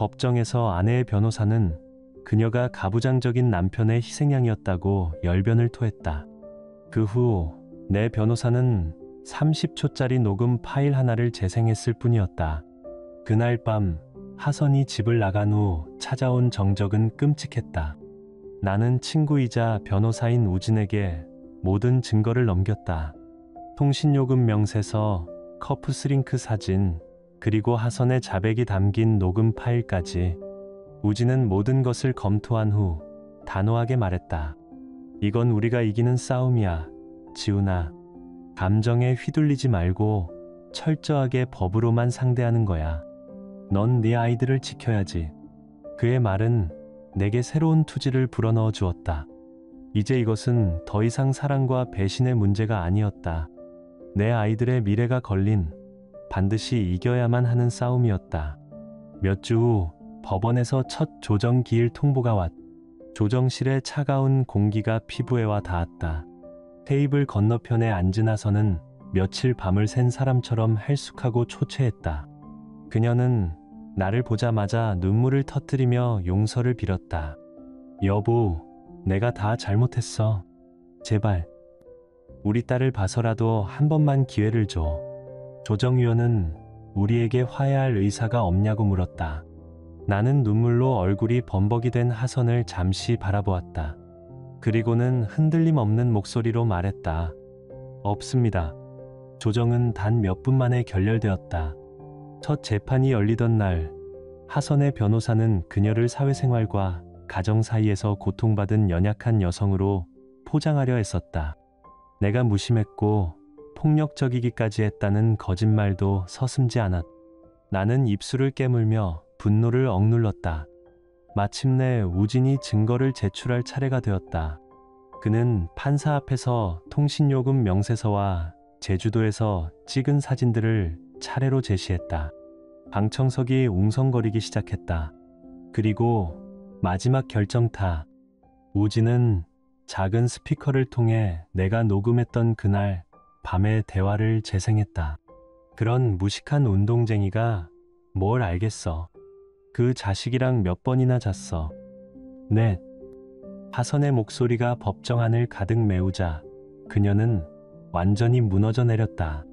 법정에서 아내의 변호사는 그녀가 가부장적인 남편의 희생양이었다고 열변을 토했다. 그 후 내 변호사는 30초짜리 녹음 파일 하나를 재생했을 뿐이었다. 그날 밤 하선이 집을 나간 후 찾아온 정적은 끔찍했다. 나는 친구이자 변호사인 우진에게 모든 증거를 넘겼다. 통신요금 명세서, 커프스링크 사진, 그리고 하선의 자백이 담긴 녹음 파일까지. 우진은 모든 것을 검토한 후 단호하게 말했다. 이건 우리가 이기는 싸움이야, 지훈아. 감정에 휘둘리지 말고 철저하게 법으로만 상대하는 거야. 넌 네 아이들을 지켜야지. 그의 말은 내게 새로운 투지를 불어넣어 주었다. 이제 이것은 더 이상 사랑과 배신의 문제가 아니었다. 내 아이들의 미래가 걸린 반드시 이겨야만 하는 싸움이었다. 몇 주 후 법원에서 첫 조정 기일 통보가 왔다. 조정실의 차가운 공기가 피부에 와 닿았다. 테이블 건너편에 앉은 하선은 며칠 밤을 샌 사람처럼 헬쑥하고 초췌했다. 그녀는 나를 보자마자 눈물을 터뜨리며 용서를 빌었다. 여보, 내가 다 잘못했어. 제발. 우리 딸을 봐서라도 한 번만 기회를 줘. 조정위원은 우리에게 화해할 의사가 없냐고 물었다. 나는 눈물로 얼굴이 범벅이 된 하선을 잠시 바라보았다. 그리고는 흔들림 없는 목소리로 말했다. 없습니다. 조정은 단 몇 분 만에 결렬되었다. 첫 재판이 열리던 날, 하선의 변호사는 그녀를 사회생활과 가정 사이에서 고통받은 연약한 여성으로 포장하려 했었다. 내가 무심했고 폭력적이기까지 했다는 거짓말도 서슴지 않았다. 나는 입술을 깨물며 분노를 억눌렀다. 마침내 우진이 증거를 제출할 차례가 되었다. 그는 판사 앞에서 통신요금 명세서와 제주도에서 찍은 사진들을 차례로 제시했다. 방청석이 웅성거리기 시작했다. 그리고 마지막 결정타. 우진은 작은 스피커를 통해 내가 녹음했던 그날 밤의 대화를 재생했다. 그런 무식한 운동쟁이가 뭘 알겠어. 그 자식이랑 몇 번이나 잤어. 넷. 하선의 목소리가 법정 안을 가득 메우자 그녀는 완전히 무너져 내렸다.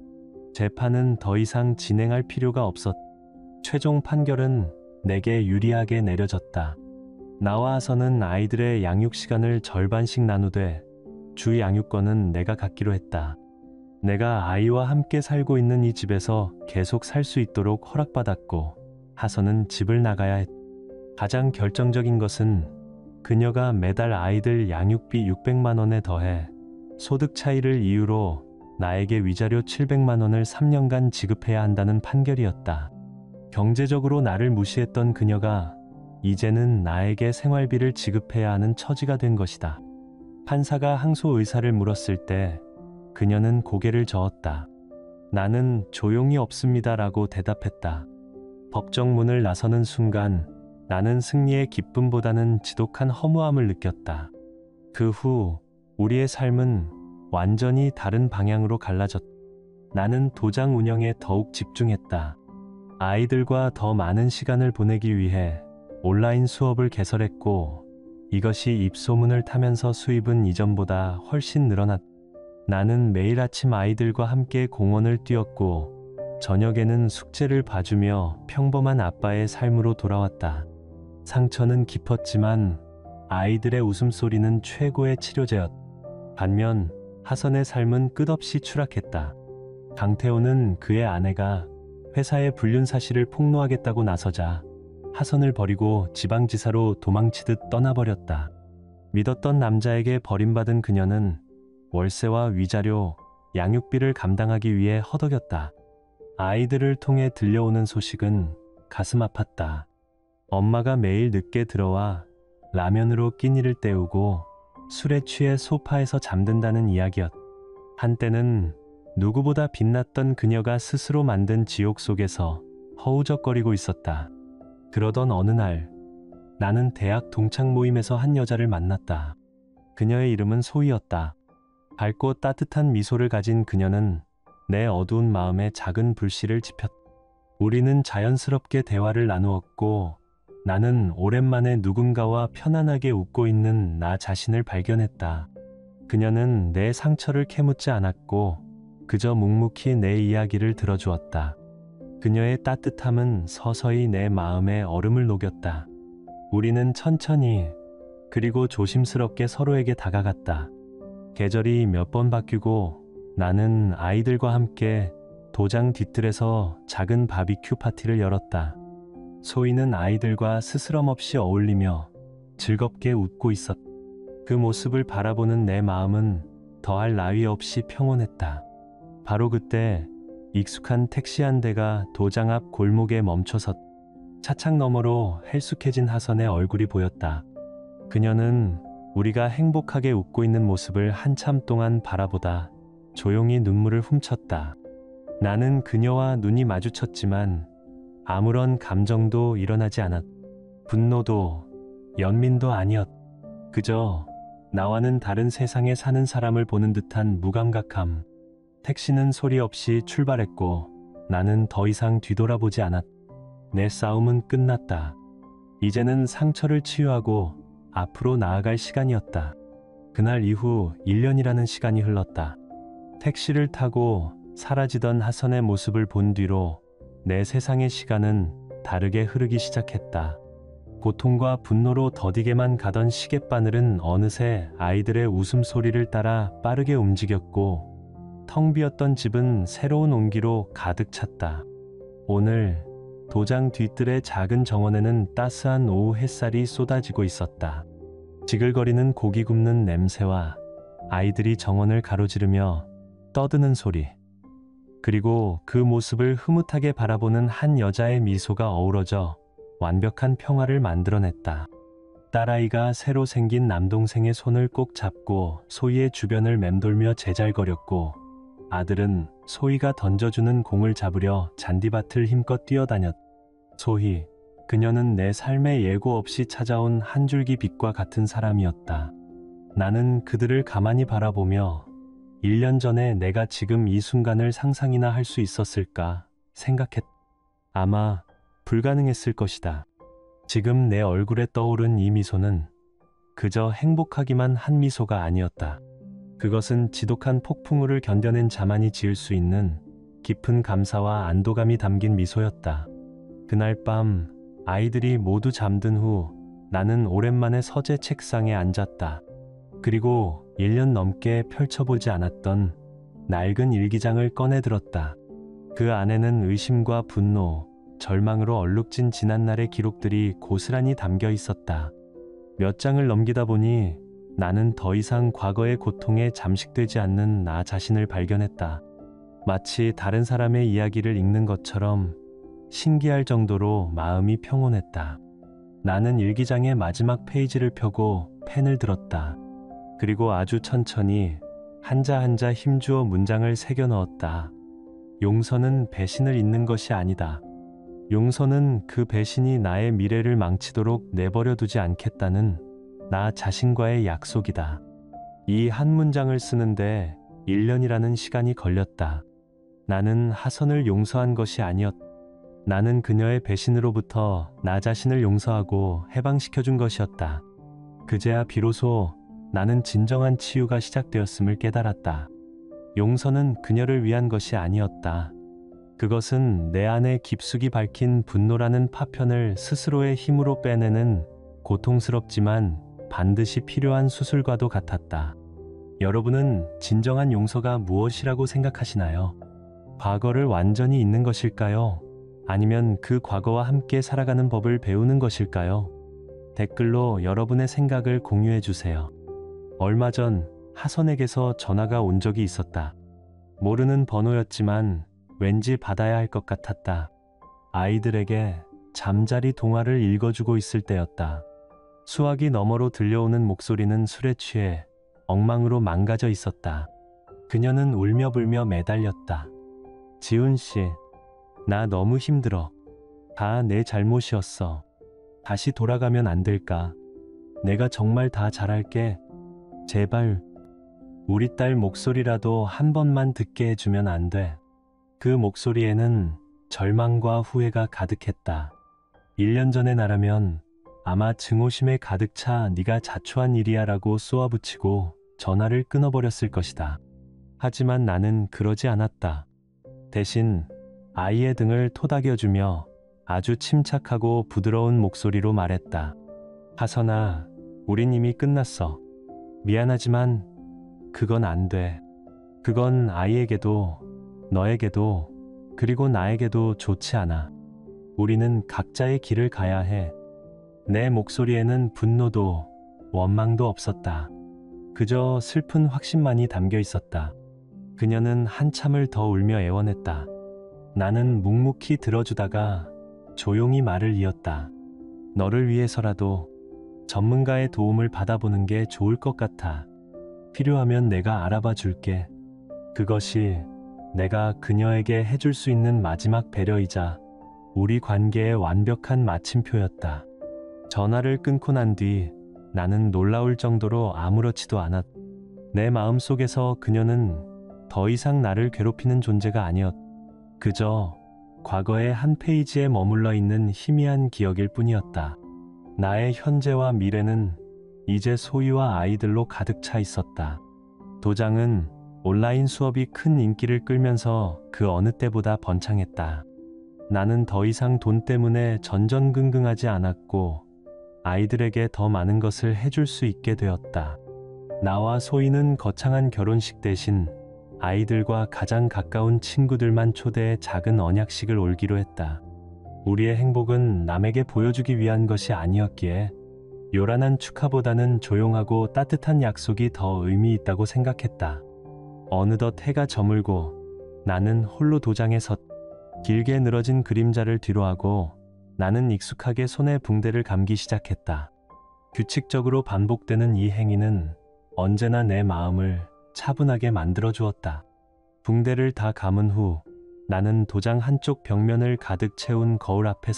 재판은 더 이상 진행할 필요가 없었다. 최종 판결은 내게 유리하게 내려졌다. 나와 하선은 아이들의 양육 시간을 절반씩 나누되 주 양육권은 내가 갖기로 했다. 내가 아이와 함께 살고 있는 이 집에서 계속 살 수 있도록 허락받았고 하선은 집을 나가야 했다. 가장 결정적인 것은 그녀가 매달 아이들 양육비 600만 원에 더해 소득 차이를 이유로 나에게 위자료 700만 원을 3년간 지급해야 한다는 판결이었다. 경제적으로 나를 무시했던 그녀가 이제는 나에게 생활비를 지급해야 하는 처지가 된 것이다. 판사가 항소 의사를 물었을 때 그녀는 고개를 저었다. 나는 조용히 없습니다라고 대답했다. 법정 문을 나서는 순간 나는 승리의 기쁨보다는 지독한 허무함을 느꼈다. 그 후 우리의 삶은 완전히 다른 방향으로 갈라졌다. 나는 도장 운영에 더욱 집중했다. 아이들과 더 많은 시간을 보내기 위해 온라인 수업을 개설했고 이것이 입소문을 타면서 수입은 이전보다 훨씬 늘어났다. 나는 매일 아침 아이들과 함께 공원을 뛰었고 저녁에는 숙제를 봐주며 평범한 아빠의 삶으로 돌아왔다. 상처는 깊었지만 아이들의 웃음소리는 최고의 치료제였다. 반면 하선의 삶은 끝없이 추락했다. 강태호는 그의 아내가 회사의 불륜 사실을 폭로하겠다고 나서자 하선을 버리고 지방지사로 도망치듯 떠나버렸다. 믿었던 남자에게 버림받은 그녀는 월세와 위자료, 양육비를 감당하기 위해 허덕였다. 아이들을 통해 들려오는 소식은 가슴 아팠다. 엄마가 매일 늦게 들어와 라면으로 끼니를 때우고 술에 취해 소파에서 잠든다는 이야기였다. 한때는 누구보다 빛났던 그녀가 스스로 만든 지옥 속에서 허우적거리고 있었다. 그러던 어느 날 나는 대학 동창 모임에서 한 여자를 만났다. 그녀의 이름은 소희였다. 밝고 따뜻한 미소를 가진 그녀는 내 어두운 마음에 작은 불씨를 지폈다. 우리는 자연스럽게 대화를 나누었고 나는 오랜만에 누군가와 편안하게 웃고 있는 나 자신을 발견했다. 그녀는 내 상처를 캐묻지 않았고 그저 묵묵히 내 이야기를 들어주었다. 그녀의 따뜻함은 서서히 내 마음에 얼음을 녹였다. 우리는 천천히 그리고 조심스럽게 서로에게 다가갔다. 계절이 몇 번 바뀌고 나는 아이들과 함께 도장 뒤뜰에서 작은 바비큐 파티를 열었다. 소희는 아이들과 스스럼 없이 어울리며 즐겁게 웃고 있었다. 그 모습을 바라보는 내 마음은 더할 나위 없이 평온했다. 바로 그때 익숙한 택시 한 대가 도장 앞 골목에 멈춰섰다. 차창 너머로 헬쑥해진 하선의 얼굴이 보였다. 그녀는 우리가 행복하게 웃고 있는 모습을 한참 동안 바라보다 조용히 눈물을 훔쳤다. 나는 그녀와 눈이 마주쳤지만 아무런 감정도 일어나지 않았다. 분노도 연민도 아니었다. 그저 나와는 다른 세상에 사는 사람을 보는 듯한 무감각함. 택시는 소리 없이 출발했고 나는 더 이상 뒤돌아보지 않았다. 내 싸움은 끝났다. 이제는 상처를 치유하고 앞으로 나아갈 시간이었다. 그날 이후 1년이라는 시간이 흘렀다. 택시를 타고 사라지던 하선의 모습을 본 뒤로 내 세상의 시간은 다르게 흐르기 시작했다. 고통과 분노로 더디게만 가던 시계바늘은 어느새 아이들의 웃음소리를 따라 빠르게 움직였고 텅 비었던 집은 새로운 온기로 가득 찼다. 오늘 도장 뒤뜰의 작은 정원에는 따스한 오후 햇살이 쏟아지고 있었다. 지글거리는 고기 굽는 냄새와 아이들이 정원을 가로지르며 떠드는 소리, 그리고 그 모습을 흐뭇하게 바라보는 한 여자의 미소가 어우러져 완벽한 평화를 만들어냈다. 딸아이가 새로 생긴 남동생의 손을 꼭 잡고 소희의 주변을 맴돌며 제잘거렸고 아들은 소희가 던져주는 공을 잡으려 잔디밭을 힘껏 뛰어다녔다. 소희, 그녀는 내 삶에 예고 없이 찾아온 한 줄기 빛과 같은 사람이었다. 나는 그들을 가만히 바라보며 1년 전에 내가 지금 이 순간을 상상이나 할 수 있었을까 생각했다. 아마 불가능했을 것이다. 지금 내 얼굴에 떠오른 이 미소는 그저 행복하기만 한 미소가 아니었다. 그것은 지독한 폭풍우를 견뎌낸 자만이 지을 수 있는 깊은 감사와 안도감이 담긴 미소였다. 그날 밤 아이들이 모두 잠든 후 나는 오랜만에 서재 책상에 앉았다. 그리고 1년 넘게 펼쳐보지 않았던 낡은 일기장을 꺼내들었다. 그 안에는 의심과 분노, 절망으로 얼룩진 지난날의 기록들이 고스란히 담겨 있었다. 몇 장을 넘기다 보니 나는 더 이상 과거의 고통에 잠식되지 않는 나 자신을 발견했다. 마치 다른 사람의 이야기를 읽는 것처럼 신기할 정도로 마음이 평온했다. 나는 일기장의 마지막 페이지를 펴고 펜을 들었다. 그리고 아주 천천히 한자 한자 힘주어 문장을 새겨 넣었다. 용서는 배신을 잇는 것이 아니다. 용서는 그 배신이 나의 미래를 망치도록 내버려 두지 않겠다는 나 자신과의 약속이다. 이 한 문장을 쓰는데 1년이라는 시간이 걸렸다. 나는 하선을 용서한 것이 아니었다. 나는 그녀의 배신으로부터 나 자신을 용서하고 해방시켜준 것이었다. 그제야 비로소 나는 진정한 치유가 시작되었음을 깨달았다. 용서는 그녀를 위한 것이 아니었다. 그것은 내 안에 깊숙이 밝힌 분노라는 파편을 스스로의 힘으로 빼내는 고통스럽지만 반드시 필요한 수술과도 같았다. 여러분은 진정한 용서가 무엇이라고 생각하시나요? 과거를 완전히 잊는 것일까요? 아니면 그 과거와 함께 살아가는 법을 배우는 것일까요? 댓글로 여러분의 생각을 공유해 주세요. 얼마 전 하선에게서 전화가 온 적이 있었다. 모르는 번호였지만 왠지 받아야 할 것 같았다. 아이들에게 잠자리 동화를 읽어주고 있을 때였다. 수화기 너머로 들려오는 목소리는 술에 취해 엉망으로 망가져 있었다. 그녀는 울며 불며 매달렸다. 지훈 씨, 나 너무 힘들어. 다 내 잘못이었어. 다시 돌아가면 안 될까? 내가 정말 다 잘할게. 제발 우리 딸 목소리라도 한 번만 듣게 해주면 안 돼. 그 목소리에는 절망과 후회가 가득했다. 1년 전의 나라면 아마 증오심에 가득 차 네가 자초한 일이야 라고 쏘아붙이고 전화를 끊어버렸을 것이다. 하지만 나는 그러지 않았다. 대신 아이의 등을 토닥여주며 아주 침착하고 부드러운 목소리로 말했다. 하선아, 우린 이미 끝났어. 미안하지만 그건 안 돼. 그건 아이에게도, 너에게도, 그리고 나에게도 좋지 않아. 우리는 각자의 길을 가야 해. 내 목소리에는 분노도 원망도 없었다. 그저 슬픈 확신만이 담겨 있었다. 그녀는 한참을 더 울며 애원했다. 나는 묵묵히 들어주다가 조용히 말을 이었다. 너를 위해서라도 전문가의 도움을 받아보는 게 좋을 것 같아. 필요하면 내가 알아봐 줄게. 그것이 내가 그녀에게 해줄 수 있는 마지막 배려이자 우리 관계의 완벽한 마침표였다. 전화를 끊고 난 뒤 나는 놀라울 정도로 아무렇지도 않았다. 내 마음속에서 그녀는 더 이상 나를 괴롭히는 존재가 아니었다. 그저 과거의 한 페이지에 머물러 있는 희미한 기억일 뿐이었다. 나의 현재와 미래는 이제 소희와 아이들로 가득 차 있었다. 도장은 온라인 수업이 큰 인기를 끌면서 그 어느 때보다 번창했다. 나는 더 이상 돈 때문에 전전긍긍하지 않았고 아이들에게 더 많은 것을 해줄 수 있게 되었다. 나와 소희는 거창한 결혼식 대신 아이들과 가장 가까운 친구들만 초대해 작은 언약식을 올기로 했다. 우리의 행복은 남에게 보여주기 위한 것이 아니었기에 요란한 축하보다는 조용하고 따뜻한 약속이 더 의미 있다고 생각했다. 어느덧 해가 저물고 나는 홀로 도장에 길게 늘어진 그림자를 뒤로하고 나는 익숙하게 손에 붕대를 감기 시작했다. 규칙적으로 반복되는 이 행위는 언제나 내 마음을 차분하게 만들어 주었다. 붕대를 다 감은 후 나는 도장 한쪽 벽면을 가득 채운 거울 앞에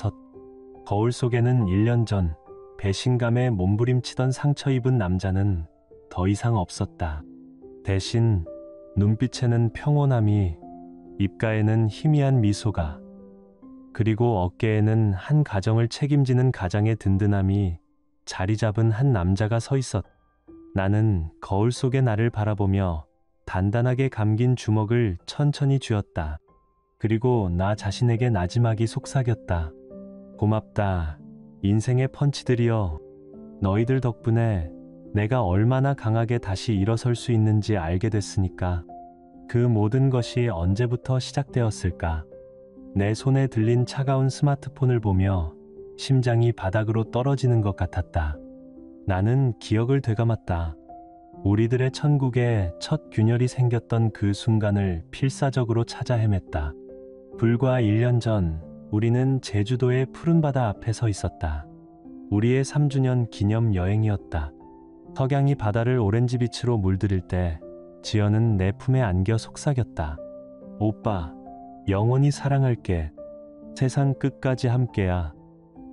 거울 속에는 1년 전 배신감에 몸부림치던 상처 입은 남자는 더 이상 없었다. 대신 눈빛에는 평온함이, 입가에는 희미한 미소가, 그리고 어깨에는 한 가정을 책임지는 가장의 든든함이 자리 잡은 한 남자가 서 있었다. 나는 거울 속의 나를 바라보며 단단하게 감긴 주먹을 천천히 쥐었다. 그리고 나 자신에게 나지막이 속삭였다. 고맙다. 인생의 펀치들이여. 너희들 덕분에 내가 얼마나 강하게 다시 일어설 수 있는지 알게 됐으니까. 그 모든 것이 언제부터 시작되었을까? 내 손에 들린 차가운 스마트폰을 보며 심장이 바닥으로 떨어지는 것 같았다. 나는 기억을 되감았다. 우리들의 천국에 첫 균열이 생겼던 그 순간을 필사적으로 찾아 헤맸다. 불과 1년 전 우리는 제주도의 푸른 바다 앞에 서 있었다. 우리의 3주년 기념 여행이었다. 석양이 바다를 오렌지빛으로 물들일 때 지연은 내 품에 안겨 속삭였다. 오빠, 영원히 사랑할게. 세상 끝까지 함께야.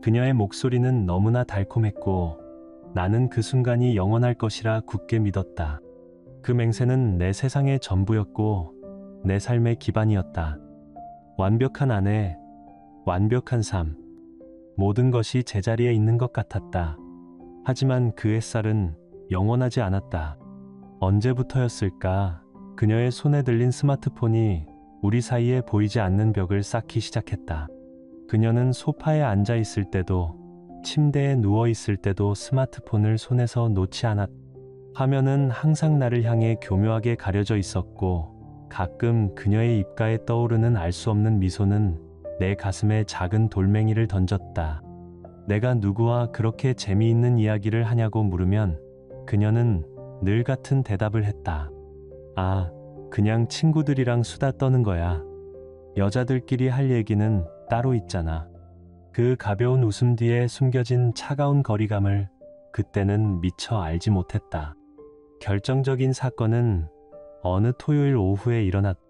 그녀의 목소리는 너무나 달콤했고 나는 그 순간이 영원할 것이라 굳게 믿었다. 그 맹세는 내 세상의 전부였고 내 삶의 기반이었다. 완벽한 아내, 완벽한 삶, 모든 것이 제자리에 있는 것 같았다. 하지만 그 햇살은 영원하지 않았다. 언제부터였을까? 그녀의 손에 들린 스마트폰이 우리 사이에 보이지 않는 벽을 쌓기 시작했다. 그녀는 소파에 앉아 있을 때도 침대에 누워 있을 때도 스마트폰을 손에서 놓지 않았다. 화면은 항상 나를 향해 교묘하게 가려져 있었고 가끔 그녀의 입가에 떠오르는 알 수 없는 미소는 내 가슴에 작은 돌멩이를 던졌다. 내가 누구와 그렇게 재미있는 이야기를 하냐고 물으면 그녀는 늘 같은 대답을 했다. 아, 그냥 친구들이랑 수다 떠는 거야. 여자들끼리 할 얘기는 따로 있잖아. 그 가벼운 웃음 뒤에 숨겨진 차가운 거리감을 그때는 미처 알지 못했다. 결정적인 사건은 어느 토요일 오후에 일어났다.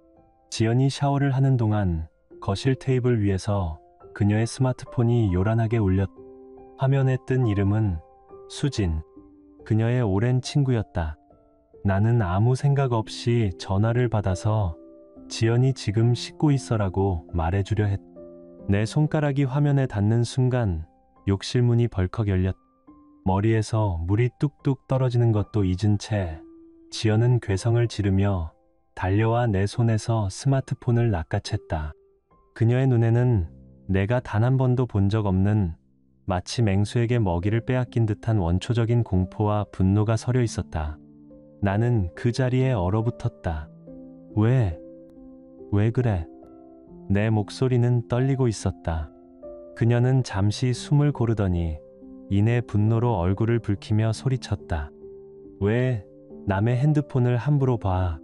지연이 샤워를 하는 동안 거실 테이블 위에서 그녀의 스마트폰이 요란하게 울렸다. 화면에 뜬 이름은 수진. 그녀의 오랜 친구였다. 나는 아무 생각 없이 전화를 받아서 지연이 지금 씻고 있어라고 말해주려 했다. 내 손가락이 화면에 닿는 순간 욕실문이 벌컥 열렸다. 머리에서 물이 뚝뚝 떨어지는 것도 잊은 채 지연은 괴성을 지르며 달려와 내 손에서 스마트폰을 낚아챘다. 그녀의 눈에는 내가 단 한 번도 본 적 없는 마치 맹수에게 먹이를 빼앗긴 듯한 원초적인 공포와 분노가 서려 있었다. 나는 그 자리에 얼어붙었다. 왜 그래? 내 목소리는 떨리고 있었다. 그녀는 잠시 숨을 고르더니 이내 분노로 얼굴을 붉히며 소리쳤다. 왜 남의 핸드폰을 함부로 봐?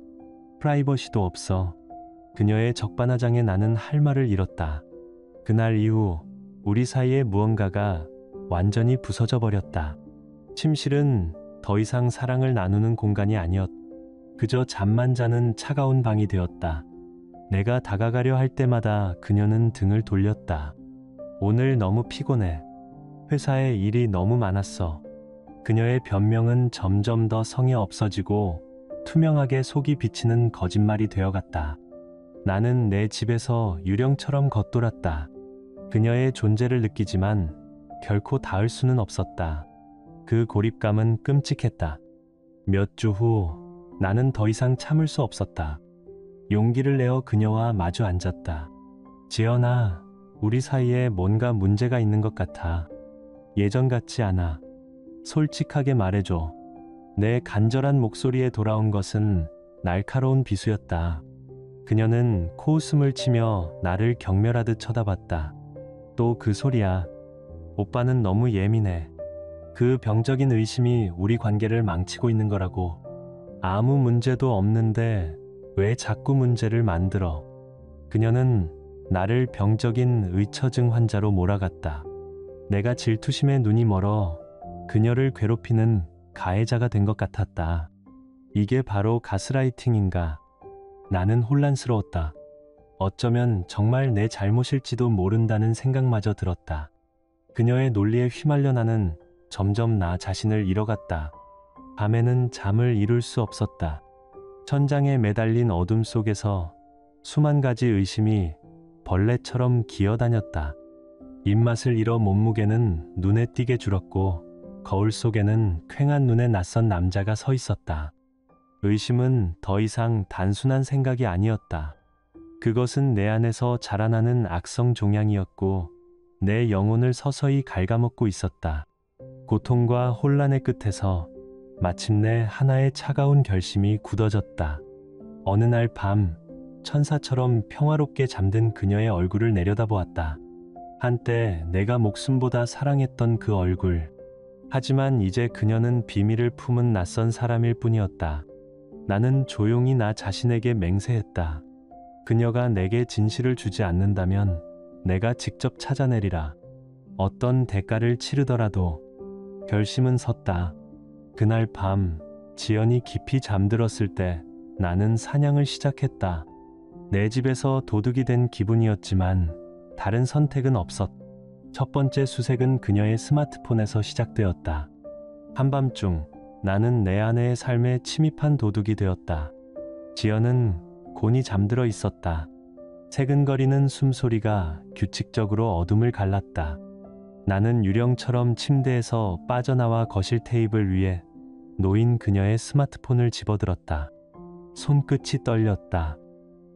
프라이버시도 없어. 그녀의 적반하장에 나는 할 말을 잃었다. 그날 이후 우리 사이에 무언가가 완전히 부서져 버렸다. 침실은 더 이상 사랑을 나누는 공간이 아니었다. 그저 잠만 자는 차가운 방이 되었다. 내가 다가가려 할 때마다 그녀는 등을 돌렸다. 오늘 너무 피곤해. 회사에 일이 너무 많았어. 그녀의 변명은 점점 더 성의 없어지고 투명하게 속이 비치는 거짓말이 되어갔다. 나는 내 집에서 유령처럼 겉돌았다. 그녀의 존재를 느끼지만 결코 닿을 수는 없었다. 그 고립감은 끔찍했다. 몇 주 후 나는 더 이상 참을 수 없었다. 용기를 내어 그녀와 마주 앉았다. 지연아, 우리 사이에 뭔가 문제가 있는 것 같아. 예전 같지 않아. 솔직하게 말해줘. 내 간절한 목소리에 돌아온 것은 날카로운 비수였다. 그녀는 코웃음을 치며 나를 경멸하듯 쳐다봤다. 또 그 소리야. 오빠는 너무 예민해. 그 병적인 의심이 우리 관계를 망치고 있는 거라고. 아무 문제도 없는데 왜 자꾸 문제를 만들어? 그녀는 나를 병적인 의처증 환자로 몰아갔다. 내가 질투심에 눈이 멀어 그녀를 괴롭히는 가해자가 된 것 같았다. 이게 바로 가스라이팅인가? 나는 혼란스러웠다. 어쩌면 정말 내 잘못일지도 모른다는 생각마저 들었다. 그녀의 논리에 휘말려 나는 점점 나 자신을 잃어갔다. 밤에는 잠을 이룰 수 없었다. 천장에 매달린 어둠 속에서 수만 가지 의심이 벌레처럼 기어다녔다. 입맛을 잃어 몸무게는 눈에 띄게 줄었고 거울 속에는 퀭한 눈의 낯선 남자가 서 있었다. 의심은 더 이상 단순한 생각이 아니었다. 그것은 내 안에서 자라나는 악성 종양이었고 내 영혼을 서서히 갉아먹고 있었다. 고통과 혼란의 끝에서 마침내 하나의 차가운 결심이 굳어졌다. 어느 날 밤 천사처럼 평화롭게 잠든 그녀의 얼굴을 내려다보았다. 한때 내가 목숨보다 사랑했던 그 얼굴. 하지만 이제 그녀는 비밀을 품은 낯선 사람일 뿐이었다. 나는 조용히 나 자신에게 맹세했다. 그녀가 내게 진실을 주지 않는다면 내가 직접 찾아내리라. 어떤 대가를 치르더라도. 결심은 섰다. 그날 밤 지연이 깊이 잠들었을 때 나는 사냥을 시작했다. 내 집에서 도둑이 된 기분이었지만 다른 선택은 없었다. 첫 번째 수색은 그녀의 스마트폰에서 시작되었다. 한밤중 나는 내 아내의 삶에 침입한 도둑이 되었다. 지연은 곤히 잠들어 있었다. 새근거리는 숨소리가 규칙적으로 어둠을 갈랐다. 나는 유령처럼 침대에서 빠져나와 거실 테이블 위에 놓인 그녀의 스마트폰을 집어들었다. 손끝이 떨렸다.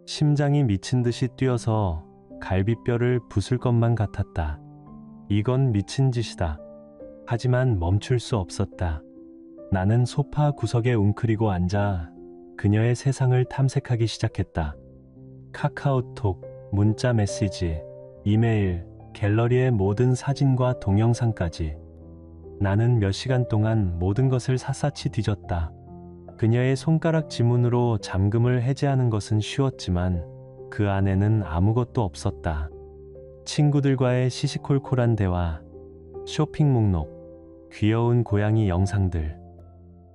심장이 미친 듯이 뛰어서 갈비뼈를 부술 것만 같았다. 이건 미친 짓이다. 하지만 멈출 수 없었다. 나는 소파 구석에 웅크리고 앉아 그녀의 세상을 탐색하기 시작했다. 카카오톡, 문자 메시지, 이메일, 갤러리의 모든 사진과 동영상까지. 나는 몇 시간 동안 모든 것을 샅샅이 뒤졌다. 그녀의 손가락 지문으로 잠금을 해제하는 것은 쉬웠지만 그 안에는 아무것도 없었다. 친구들과의 시시콜콜한 대화, 쇼핑 목록, 귀여운 고양이 영상들.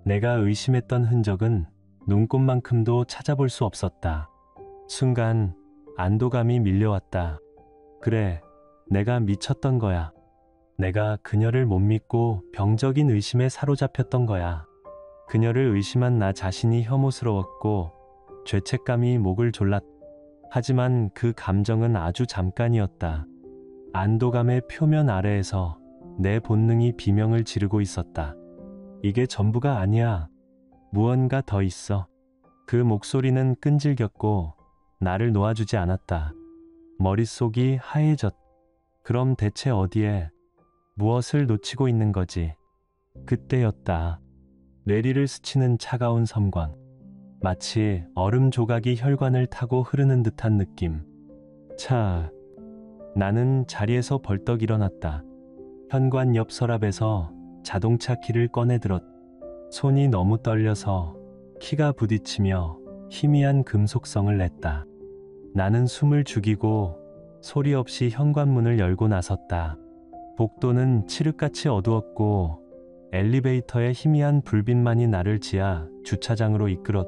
내가 의심했던 흔적은 눈꽃만큼도 찾아볼 수 없었다. 순간 안도감이 밀려왔다. 그래, 내가 미쳤던 거야. 내가 그녀를 못 믿고 병적인 의심에 사로잡혔던 거야. 그녀를 의심한 나 자신이 혐오스러웠고 죄책감이 목을 졸랐다. 하지만 그 감정은 아주 잠깐이었다. 안도감의 표면 아래에서 내 본능이 비명을 지르고 있었다. 이게 전부가 아니야. 무언가 더 있어. 그 목소리는 끈질겼고 나를 놓아주지 않았다. 머릿속이 하얘졌. 그럼 대체 어디에 무엇을 놓치고 있는 거지? 그때였다. 뇌리를 스치는 차가운 섬광. 마치 얼음 조각이 혈관을 타고 흐르는 듯한 느낌. 나는 자리에서 벌떡 일어났다. 현관 옆 서랍에서 자동차 키를 꺼내 들었. 손이 너무 떨려서 키가 부딪히며 희미한 금속성을 냈다. 나는 숨을 죽이고 소리 없이 현관문을 열고 나섰다. 복도는 칠흑같이 어두웠고 엘리베이터의 희미한 불빛만이 나를 지하 주차장으로 이끌었.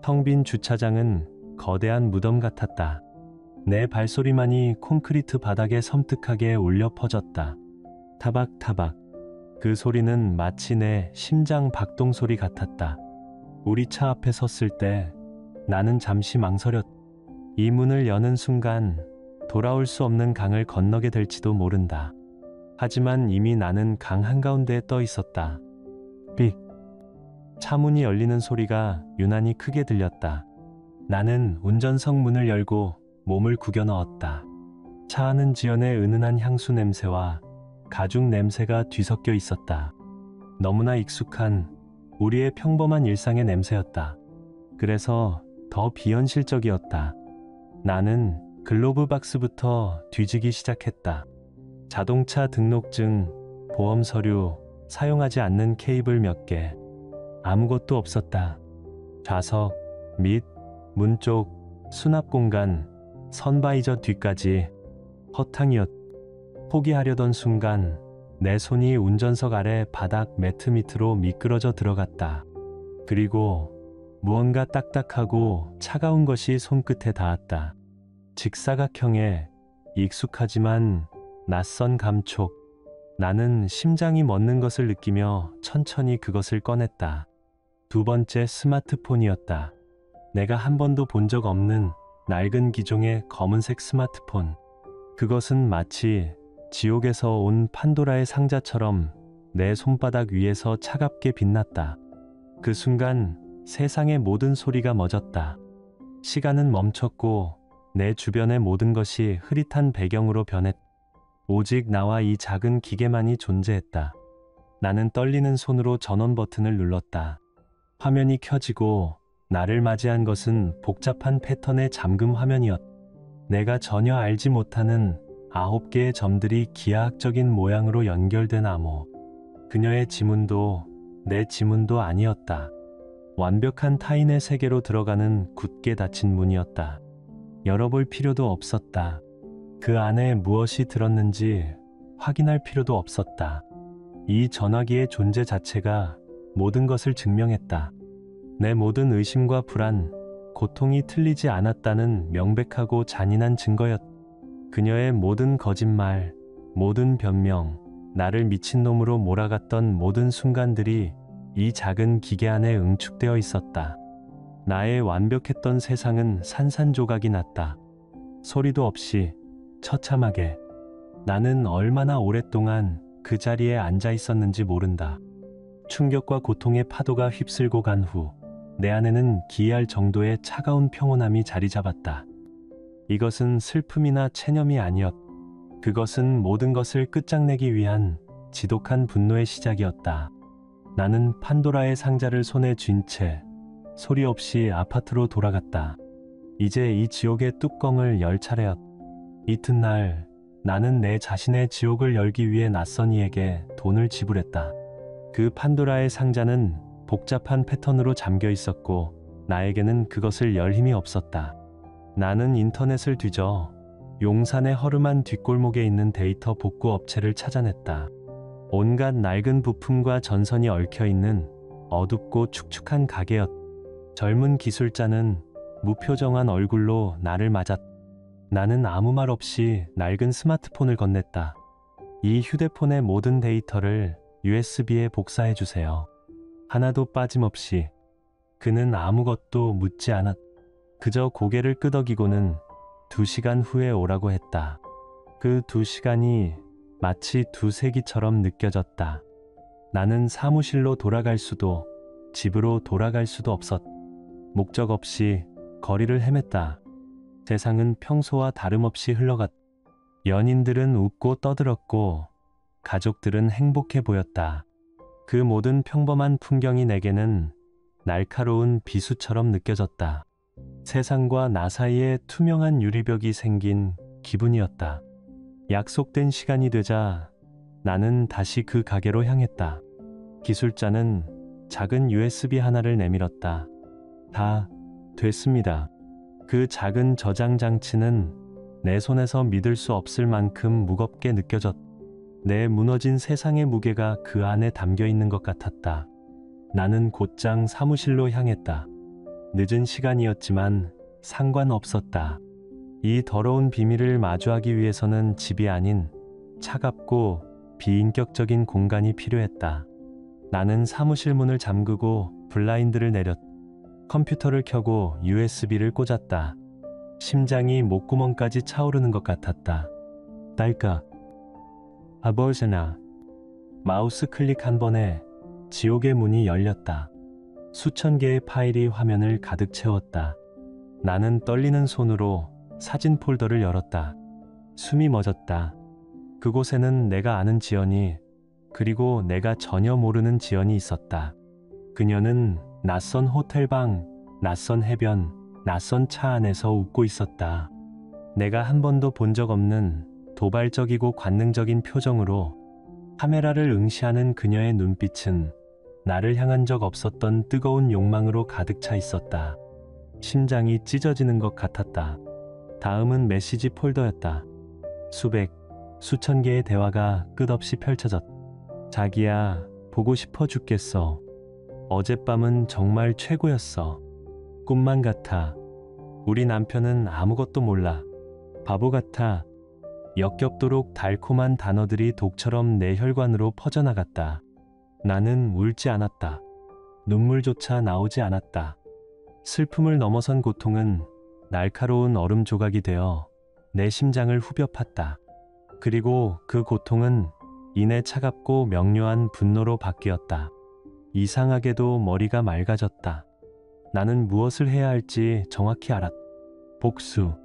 텅 빈 주차장은 거대한 무덤 같았다. 내 발소리만이 콘크리트 바닥에 섬뜩하게 울려 퍼졌다. 타박타박. 그 소리는 마치 내 심장 박동 소리 같았다. 우리 차 앞에 섰을 때 나는 잠시 망설였. 이 문을 여는 순간 돌아올 수 없는 강을 건너게 될지도 모른다. 하지만 이미 나는 강 한가운데에 떠 있었다. 삑. 차 문이 열리는 소리가 유난히 크게 들렸다. 나는 운전석 문을 열고 몸을 구겨 넣었다. 차 안은 지연의 은은한 향수 냄새와 가죽 냄새가 뒤섞여 있었다. 너무나 익숙한 우리의 평범한 일상의 냄새였다. 그래서 더 비현실적이었다. 나는 글로브 박스부터 뒤지기 시작했다. 자동차 등록증, 보험 서류, 사용하지 않는 케이블 몇 개. 아무것도 없었다. 좌석, 및 문 쪽, 수납 공간, 선바이저 뒤까지 허탕이었. 포기하려던 순간 내 손이 운전석 아래 바닥 매트 밑으로 미끄러져 들어갔다. 그리고 무언가 딱딱하고 차가운 것이 손끝에 닿았다. 직사각형의 익숙하지만 낯선 감촉. 나는 심장이 멎는 것을 느끼며 천천히 그것을 꺼냈다. 두 번째 스마트폰이었다. 내가 한 번도 본 적 없는 낡은 기종의 검은색 스마트폰. 그것은 마치 지옥에서 온 판도라의 상자처럼 내 손바닥 위에서 차갑게 빛났다. 그 순간 세상의 모든 소리가 멎었다. 시간은 멈췄고 내 주변의 모든 것이 흐릿한 배경으로 변했다. 오직 나와 이 작은 기계만이 존재했다. 나는 떨리는 손으로 전원 버튼을 눌렀다. 화면이 켜지고 나를 맞이한 것은 복잡한 패턴의 잠금 화면이었다. 내가 전혀 알지 못하는 9개의 점들이 기하학적인 모양으로 연결된 암호. 그녀의 지문도 내 지문도 아니었다. 완벽한 타인의 세계로 들어가는 굳게 닫힌 문이었다. 열어볼 필요도 없었다. 그 안에 무엇이 들었는지 확인할 필요도 없었다. 이 전화기의 존재 자체가 모든 것을 증명했다. 내 모든 의심과 불안, 고통이 틀리지 않았다는 명백하고 잔인한 증거였다. 그녀의 모든 거짓말, 모든 변명, 나를 미친놈으로 몰아갔던 모든 순간들이 이 작은 기계 안에 응축되어 있었다. 나의 완벽했던 세상은 산산조각이 났다. 소리도 없이 처참하게. 나는 얼마나 오랫동안 그 자리에 앉아 있었는지 모른다. 충격과 고통의 파도가 휩쓸고 간 후 내 안에는 기이할 정도의 차가운 평온함이 자리 잡았다. 이것은 슬픔이나 체념이 아니었다. 그것은 모든 것을 끝장내기 위한 지독한 분노의 시작이었다. 나는 판도라의 상자를 손에 쥔 채 소리 없이 아파트로 돌아갔다. 이제 이 지옥의 뚜껑을 열 차례였다. 이튿날 나는 내 자신의 지옥을 열기 위해 낯선 이에게 돈을 지불했다. 그 판도라의 상자는 복잡한 패턴으로 잠겨 있었고 나에게는 그것을 열 힘이 없었다. 나는 인터넷을 뒤져 용산의 허름한 뒷골목에 있는 데이터 복구 업체를 찾아냈다. 온갖 낡은 부품과 전선이 얽혀있는 어둡고 축축한 가게였다. 젊은 기술자는 무표정한 얼굴로 나를 맞았다. 나는 아무 말 없이 낡은 스마트폰을 건넸다. 이 휴대폰의 모든 데이터를 USB에 복사해 주세요. 하나도 빠짐없이. 그는 아무것도 묻지 않았다. 그저 고개를 끄덕이고는 2시간 후에 오라고 했다. 그 2시간이 마치 2세기처럼 느껴졌다. 나는 사무실로 돌아갈 수도 집으로 돌아갈 수도 없었다. 목적 없이 거리를 헤맸다. 세상은 평소와 다름없이 흘러갔다. 연인들은 웃고 떠들었고 가족들은 행복해 보였다. 그 모든 평범한 풍경이 내게는 날카로운 비수처럼 느껴졌다. 세상과 나 사이에 투명한 유리벽이 생긴 기분이었다. 약속된 시간이 되자 나는 다시 그 가게로 향했다. 기술자는 작은 USB 하나를 내밀었다. 다 됐습니다. 그 작은 저장 장치는 내 손에서 믿을 수 없을 만큼 무겁게 느껴졌다. 내 무너진 세상의 무게가 그 안에 담겨 있는 것 같았다. 나는 곧장 사무실로 향했다. 늦은 시간이었지만 상관없었다. 이 더러운 비밀을 마주하기 위해서는 집이 아닌 차갑고 비인격적인 공간이 필요했다. 나는 사무실 문을 잠그고 블라인드를 내렸다. 컴퓨터를 켜고 USB를 꽂았다. 심장이 목구멍까지 차오르는 것 같았다. 딸까? 아버지나. 마우스 클릭 한 번에 지옥의 문이 열렸다. 수천 개의 파일이 화면을 가득 채웠다. 나는 떨리는 손으로 사진 폴더를 열었다. 숨이 멎었다. 그곳에는 내가 아는 지연이, 그리고 내가 전혀 모르는 지연이 있었다. 그녀는 낯선 호텔방, 낯선 해변, 낯선 차 안에서 웃고 있었다. 내가 한 번도 본 적 없는 도발적이고 관능적인 표정으로 카메라를 응시하는 그녀의 눈빛은 나를 향한 적 없었던 뜨거운 욕망으로 가득 차 있었다. 심장이 찢어지는 것 같았다. 다음은 메시지 폴더였다. 수천 개의 대화가 끝없이 펼쳐졌다. 자기야, 보고 싶어 죽겠어. 어젯밤은 정말 최고였어. 꿈만 같아. 우리 남편은 아무것도 몰라. 바보 같아. 역겹도록 달콤한 단어들이 독처럼 내 혈관으로 퍼져나갔다. 나는 울지 않았다. 눈물조차 나오지 않았다. 슬픔을 넘어선 고통은 날카로운 얼음 조각이 되어 내 심장을 후벼 팠다. 그리고 그 고통은 이내 차갑고 명료한 분노로 바뀌었다. 이상하게도 머리가 맑아졌다. 나는 무엇을 해야 할지 정확히 알았다. 복수.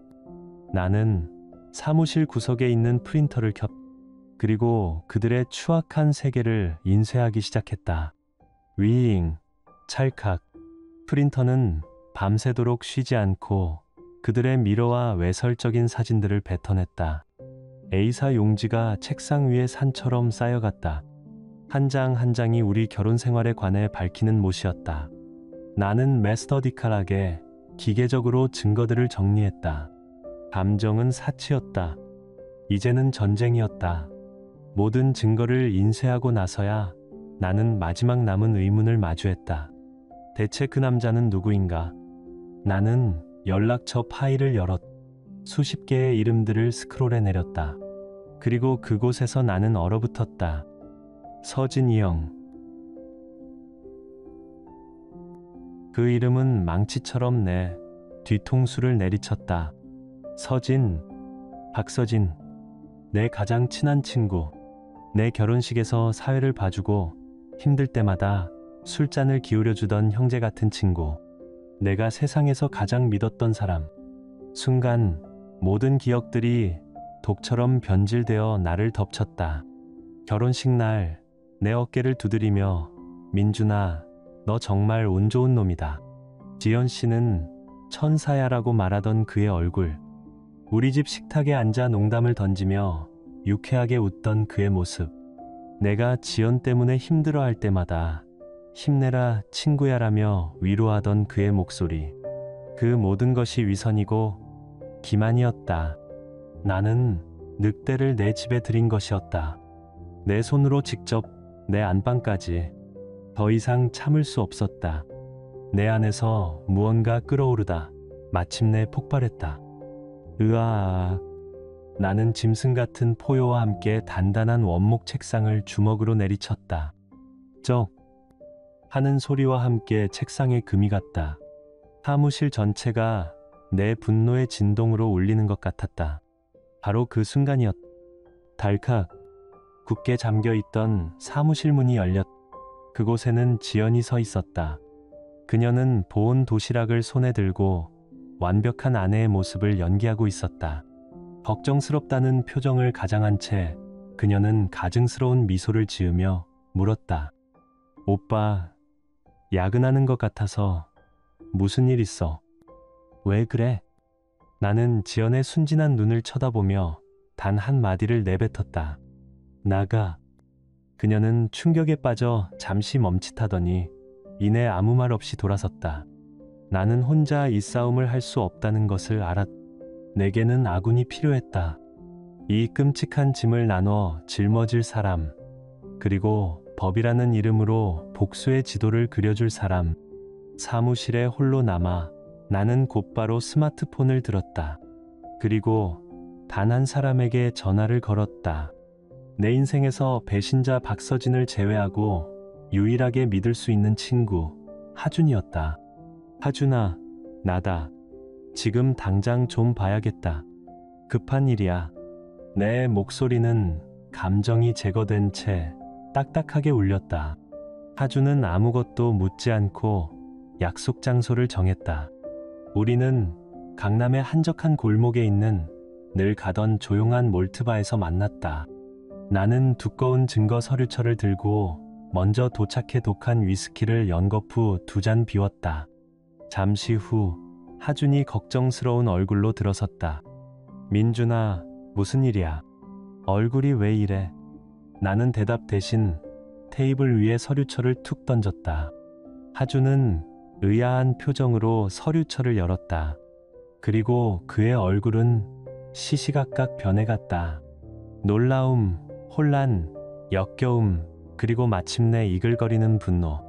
나는 사무실 구석에 있는 프린터를 켰다. 그리고 그들의 추악한 세계를 인쇄하기 시작했다. 윙, 찰칵. 프린터는 밤새도록 쉬지 않고 그들의 미로와 외설적인 사진들을 뱉어냈다. A사 용지가 책상 위에 산처럼 쌓여갔다. 한 장 한 장이 우리 결혼 생활에 관해 밝히는 못이었다. 나는 메서디컬하게 기계적으로 증거들을 정리했다. 감정은 사치였다. 이제는 전쟁이었다. 모든 증거를 인쇄하고 나서야 나는 마지막 남은 의문을 마주했다. 대체 그 남자는 누구인가? 나는 연락처 파일을 열었다. 수십 개의 이름들을 스크롤해 내렸다. 그리고 그곳에서 나는 얼어붙었다. 서진이 형. 그 이름은 망치처럼 내 뒤통수를 내리쳤다. 서진, 박서진. 내 가장 친한 친구. 내 결혼식에서 사회를 봐주고 힘들 때마다 술잔을 기울여주던 형제 같은 친구. 내가 세상에서 가장 믿었던 사람. 순간 모든 기억들이 독처럼 변질되어 나를 덮쳤다. 결혼식 날 내 어깨를 두드리며 민준아, 너 정말 운 좋은 놈이다. 지연 씨는 천사야라고 말하던 그의 얼굴. 우리 집 식탁에 앉아 농담을 던지며 유쾌하게 웃던 그의 모습. 내가 지연 때문에 힘들어할 때마다 힘내라 친구야라며 위로하던 그의 목소리. 그 모든 것이 위선이고 기만이었다. 나는 늑대를 내 집에 들인 것이었다. 내 손으로 직접 내 안방까지. 더 이상 참을 수 없었다. 내 안에서 무언가 끓어오르다 마침내 폭발했다. 으아악. 나는 짐승 같은 포효와 함께 단단한 원목 책상을 주먹으로 내리쳤다. 쩍 하는 소리와 함께 책상에 금이 갔다. 사무실 전체가 내 분노의 진동으로 울리는 것 같았다. 바로 그 순간이었다. 달칵 굳게 잠겨있던 사무실 문이 열렸. 그곳에는 지연이 서 있었다. 그녀는 보온 도시락을 손에 들고 완벽한 아내의 모습을 연기하고 있었다. 걱정스럽다는 표정을 가장한 채 그녀는 가증스러운 미소를 지으며 물었다. 오빠, 야근하는 것 같아서 무슨 일 있어? 왜 그래? 나는 지연의 순진한 눈을 쳐다보며 단 한마디를 내뱉었다. 나가. 그녀는 충격에 빠져 잠시 멈칫하더니 이내 아무 말 없이 돌아섰다. 나는 혼자 이 싸움을 할 수 없다는 것을 알았다. 내게는 아군이 필요했다. 이 끔찍한 짐을 나눠 짊어질 사람, 그리고 법이라는 이름으로 복수의 지도를 그려줄 사람. 사무실에 홀로 남아 나는 곧바로 스마트폰을 들었다. 그리고 단 한 사람에게 전화를 걸었다. 내 인생에서 배신자 박서진을 제외하고 유일하게 믿을 수 있는 친구, 하준이었다. 하준아, 나다. 지금 당장 좀 봐야겠다. 급한 일이야. 내 목소리는 감정이 제거된 채 딱딱하게 울렸다. 하준은 아무것도 묻지 않고 약속 장소를 정했다. 우리는 강남의 한적한 골목에 있는 늘 가던 조용한 몰트바에서 만났다. 나는 두꺼운 증거 서류철을 들고 먼저 도착해 독한 위스키를 연겁 후 2잔 비웠다. 잠시 후 하준이 걱정스러운 얼굴로 들어섰다. 민준아, 무슨 일이야? 얼굴이 왜 이래? 나는 대답 대신 테이블 위에 서류철을 툭 던졌다. 하준은 의아한 표정으로 서류철을 열었다. 그리고 그의 얼굴은 시시각각 변해갔다. 놀라움, 혼란, 역겨움, 그리고 마침내 이글거리는 분노.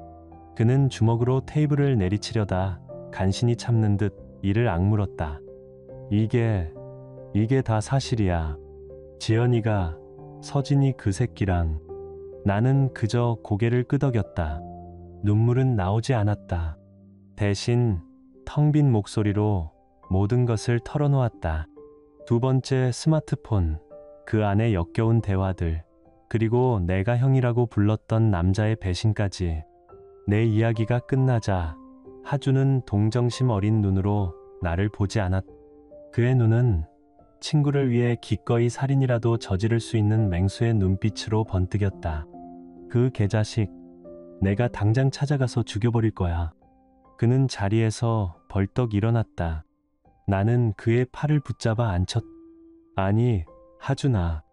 그는 주먹으로 테이블을 내리치려다 간신히 참는 듯 이를 악물었다. 이게 다 사실이야. 지연이가, 서진이 그 새끼랑. 나는 그저 고개를 끄덕였다. 눈물은 나오지 않았다. 대신 텅 빈 목소리로 모든 것을 털어놓았다. 2번째 스마트폰, 그 안에 역겨운 대화들, 그리고 내가 형이라고 불렀던 남자의 배신까지. 내 이야기가 끝나자 하준은 동정심 어린 눈으로 나를 보지 않았다. 그의 눈은 친구를 위해 기꺼이 살인이라도 저지를 수 있는 맹수의 눈빛으로 번뜩였다. 그 개자식, 내가 당장 찾아가서 죽여버릴 거야. 그는 자리에서 벌떡 일어났다. 나는 그의 팔을 붙잡아 안쳤다. 아니, 하준아.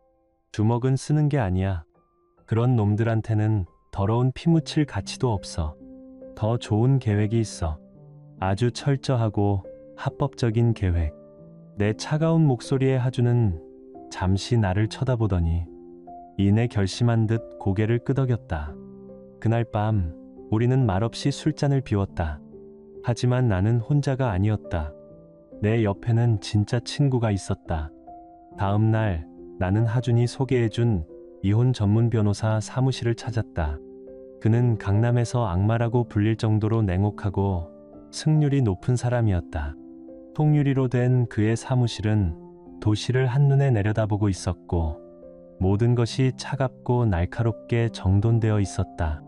주먹은 쓰는 게 아니야. 그런 놈들한테는 더러운 피 묻힐 가치도 없어. 더 좋은 계획이 있어. 아주 철저하고 합법적인 계획. 내 차가운 목소리에 하준은 잠시 나를 쳐다보더니 이내 결심한 듯 고개를 끄덕였다. 그날 밤 우리는 말없이 술잔을 비웠다. 하지만 나는 혼자가 아니었다. 내 옆에는 진짜 친구가 있었다. 다음 날 나는 하준이 소개해준 이혼 전문 변호사 사무실을 찾았다. 그는 강남에서 악마라고 불릴 정도로 냉혹하고 승률이 높은 사람이었다. 통유리로 된 그의 사무실은 도시를 한눈에 내려다보고 있었고 모든 것이 차갑고 날카롭게 정돈되어 있었다.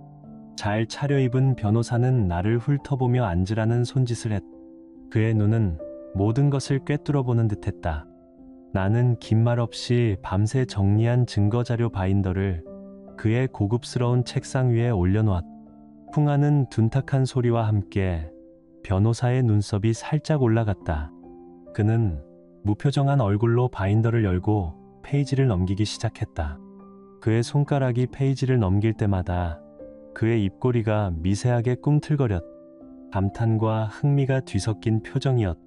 잘 차려입은 변호사는 나를 훑어보며 앉으라는 손짓을 했다. 그의 눈은 모든 것을 꿰뚫어보는 듯했다. 나는 긴 말 없이 밤새 정리한 증거자료 바인더를 그의 고급스러운 책상 위에 올려놓았다. 풍하는 둔탁한 소리와 함께 변호사의 눈썹이 살짝 올라갔다. 그는 무표정한 얼굴로 바인더를 열고 페이지를 넘기기 시작했다. 그의 손가락이 페이지를 넘길 때마다 그의 입꼬리가 미세하게 꿈틀거렸다. 감탄과 흥미가 뒤섞인 표정이었다.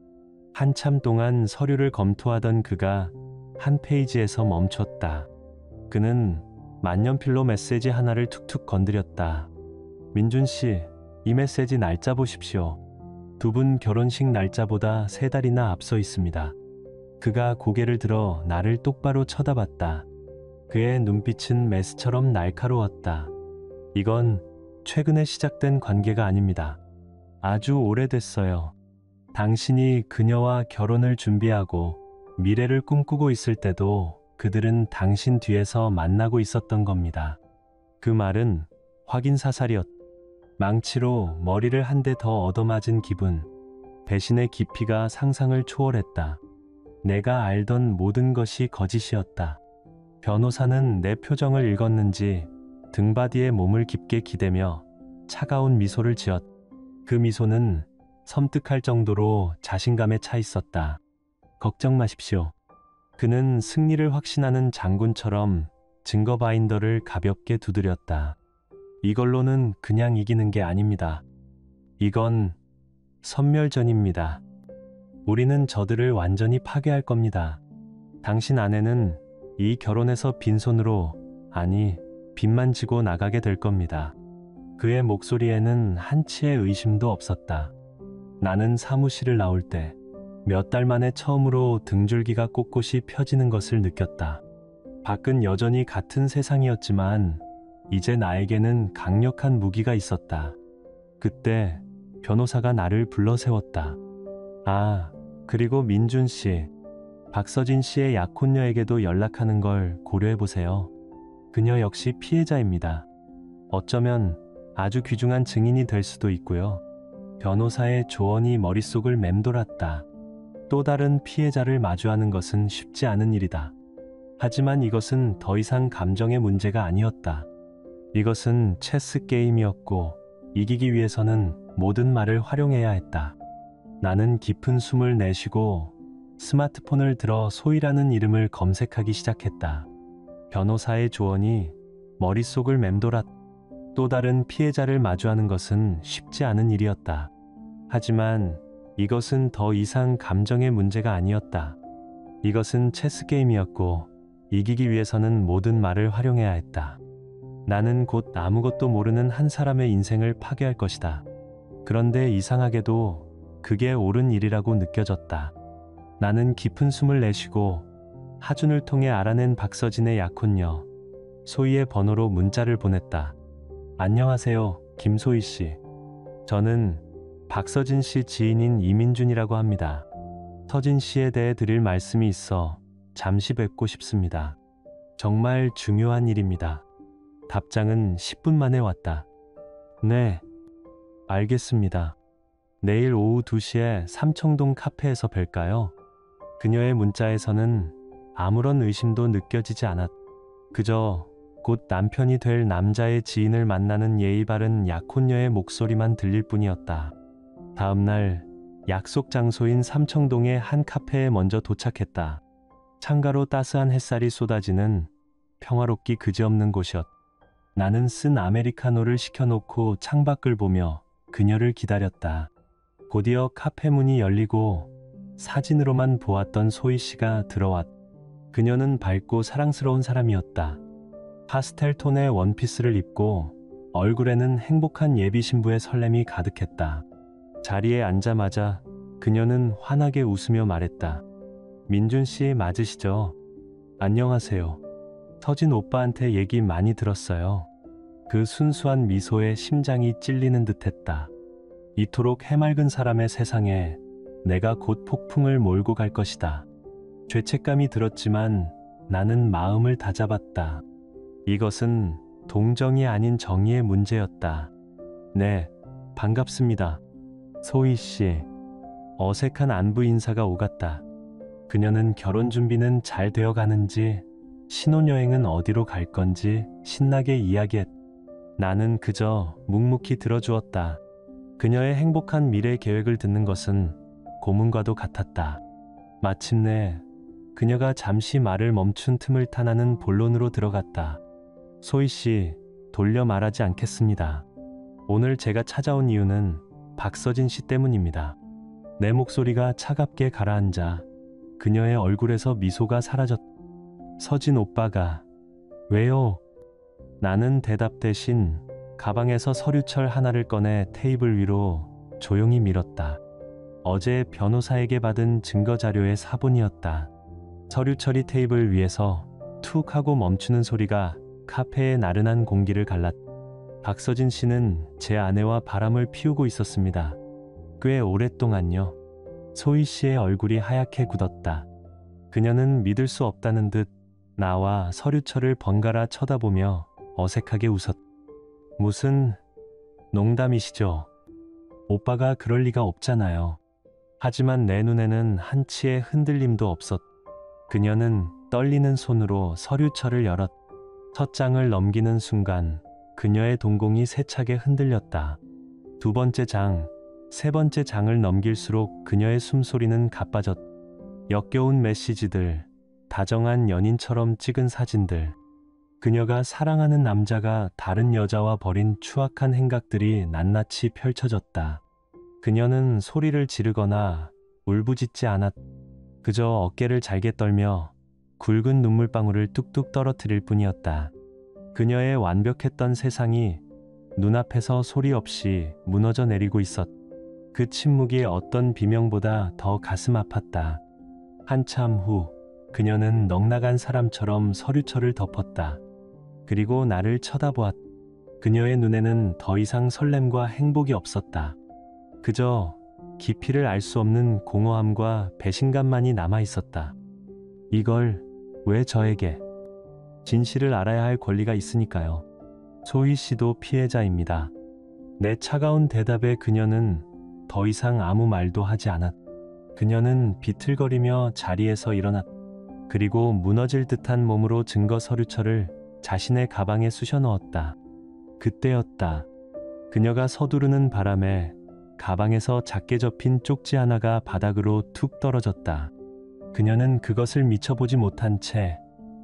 한참 동안 서류를 검토하던 그가 한 페이지에서 멈췄다. 그는 만년필로 메시지 하나를 툭툭 건드렸다. 민준 씨, 이 메시지 날짜 보십시오. 2분 결혼식 날짜보다 3달이나 앞서 있습니다. 그가 고개를 들어 나를 똑바로 쳐다봤다. 그의 눈빛은 메스처럼 날카로웠다. 이건 최근에 시작된 관계가 아닙니다. 아주 오래됐어요. 당신이 그녀와 결혼을 준비하고 미래를 꿈꾸고 있을 때도 그들은 당신 뒤에서 만나고 있었던 겁니다. 그 말은 확인 사살이었다. 망치로 머리를 한 대 더 얻어맞은 기분. 배신의 깊이가 상상을 초월했다. 내가 알던 모든 것이 거짓이었다. 변호사는 내 표정을 읽었는지 등받이에 몸을 깊게 기대며 차가운 미소를 지었다. 그 미소는 섬뜩할 정도로 자신감에 차 있었다. 걱정 마십시오. 그는 승리를 확신하는 장군처럼 증거 바인더를 가볍게 두드렸다. 이걸로는 그냥 이기는 게 아닙니다. 이건 선멸전입니다. 우리는 저들을 완전히 파괴할 겁니다. 당신 아내는 이 결혼에서 빈손으로, 아니, 빚만 지고 나가게 될 겁니다. 그의 목소리에는 한치의 의심도 없었다. 나는 사무실을 나올 때 몇 달 만에 처음으로 등줄기가 꼿꼿이 펴지는 것을 느꼈다. 밖은 여전히 같은 세상이었지만 이제 나에게는 강력한 무기가 있었다. 그때 변호사가 나를 불러 세웠다. 아, 그리고 민준 씨, 박서진 씨의 약혼녀에게도 연락하는 걸 고려해보세요. 그녀 역시 피해자입니다. 어쩌면 아주 귀중한 증인이 될 수도 있고요. 변호사의 조언이 머릿속을 맴돌았다. 또 다른 피해자를 마주하는 것은 쉽지 않은 일이다. 하지만 이것은 더 이상 감정의 문제가 아니었다. 이것은 체스 게임이었고 이기기 위해서는 모든 말을 활용해야 했다. 나는 깊은 숨을 내쉬고 스마트폰을 들어 소희라는 이름을 검색하기 시작했다. 변호사의 조언이 머릿속을 맴돌았다. 또 다른 피해자를 마주하는 것은 쉽지 않은 일이었다. 하지만 이것은 더 이상 감정의 문제가 아니었다. 이것은 체스 게임이었고 이기기 위해서는 모든 말을 활용해야 했다. 나는 곧 아무것도 모르는 한 사람의 인생을 파괴할 것이다. 그런데 이상하게도 그게 옳은 일이라고 느껴졌다. 나는 깊은 숨을 내쉬고 하준을 통해 알아낸 박서진의 약혼녀 소희의 번호로 문자를 보냈다. 안녕하세요, 김소희 씨. 저는 박서진 씨 지인인 이민준이라고 합니다. 서진 씨에 대해 드릴 말씀이 있어 잠시 뵙고 싶습니다. 정말 중요한 일입니다. 답장은 10분 만에 왔다. 네, 알겠습니다. 내일 오후 2시에 삼청동 카페에서 뵐까요? 그녀의 문자에서는 아무런 의심도 느껴지지 않았다. 그저 곧 남편이 될 남자의 지인을 만나는 예의 바른 약혼녀의 목소리만 들릴 뿐이었다. 다음 날 약속 장소인 삼청동의 한 카페에 먼저 도착했다. 창가로 따스한 햇살이 쏟아지는 평화롭기 그지없는 곳이었다. 나는 쓴 아메리카노를 시켜놓고 창밖을 보며 그녀를 기다렸다. 곧이어 카페 문이 열리고 사진으로만 보았던 소희 씨가 들어왔다. 그녀는 밝고 사랑스러운 사람이었다. 파스텔 톤의 원피스를 입고 얼굴에는 행복한 예비 신부의 설렘이 가득했다. 자리에 앉자마자 그녀는 환하게 웃으며 말했다. 민준 씨 맞으시죠? 안녕하세요. 서진 오빠한테 얘기 많이 들었어요. 그 순수한 미소에 심장이 찔리는 듯했다. 이토록 해맑은 사람의 세상에 내가 곧 폭풍을 몰고 갈 것이다. 죄책감이 들었지만 나는 마음을 다잡았다. 이것은 동정이 아닌 정의의 문제였다. 네, 반갑습니다. 소희 씨. 어색한 안부 인사가 오갔다. 그녀는 결혼 준비는 잘 되어 가는지, 신혼여행은 어디로 갈 건지 신나게 이야기했다. 나는 그저 묵묵히 들어주었다. 그녀의 행복한 미래 계획을 듣는 것은 고문과도 같았다. 마침내 그녀가 잠시 말을 멈춘 틈을 타 나는 본론으로 들어갔다. 소희 씨, 돌려 말하지 않겠습니다. 오늘 제가 찾아온 이유는 박서진 씨 때문입니다. 내 목소리가 차갑게 가라앉아 그녀의 얼굴에서 미소가 사라졌다. 서진 오빠가. 왜요? 나는 대답 대신 가방에서 서류철 하나를 꺼내 테이블 위로 조용히 밀었다. 어제 변호사에게 받은 증거자료의 사본이었다. 서류철이 테이블 위에서 툭 하고 멈추는 소리가 카페의 나른한 공기를 갈랐다. 박서진 씨는 제 아내와 바람을 피우고 있었습니다. 꽤 오랫동안요. 소희 씨의 얼굴이 하얗게 굳었다. 그녀는 믿을 수 없다는 듯 나와 서류철을 번갈아 쳐다보며 어색하게 웃었다. 무슨 농담이시죠? 오빠가 그럴 리가 없잖아요. 하지만 내 눈에는 한치의 흔들림도 없었다. 그녀는 떨리는 손으로 서류철을 열었다. 첫 장을 넘기는 순간 그녀의 동공이 세차게 흔들렸다. 두 번째 장, 세 번째 장을 넘길수록 그녀의 숨소리는 가빠졌다. 역겨운 메시지들, 다정한 연인처럼 찍은 사진들, 그녀가 사랑하는 남자가 다른 여자와 벌인 추악한 행각들이 낱낱이 펼쳐졌다. 그녀는 소리를 지르거나 울부짖지 않았다. 그저 어깨를 잘게 떨며 굵은 눈물방울을 뚝뚝 떨어뜨릴 뿐이었다. 그녀의 완벽했던 세상이 눈앞에서 소리 없이 무너져 내리고 있었다. 그 침묵이 어떤 비명보다 더 가슴 아팠다. 한참 후 그녀는 넋나간 사람처럼 서류철을 덮었다. 그리고 나를 쳐다보았다. 그녀의 눈에는 더 이상 설렘과 행복이 없었다. 그저 깊이를 알 수 없는 공허함과 배신감만이 남아 있었다. 이걸 왜 저에게? 진실을 알아야 할 권리가 있으니까요. 소희 씨도 피해자입니다. 내 차가운 대답에 그녀는 더 이상 아무 말도 하지 않았다. 그녀는 비틀거리며 자리에서 일어났다. 그리고 무너질 듯한 몸으로 증거 서류철을 자신의 가방에 쑤셔 넣었다. 그때였다. 그녀가 서두르는 바람에 가방에서 작게 접힌 쪽지 하나가 바닥으로 툭 떨어졌다. 그녀는 그것을 미쳐보지 못한 채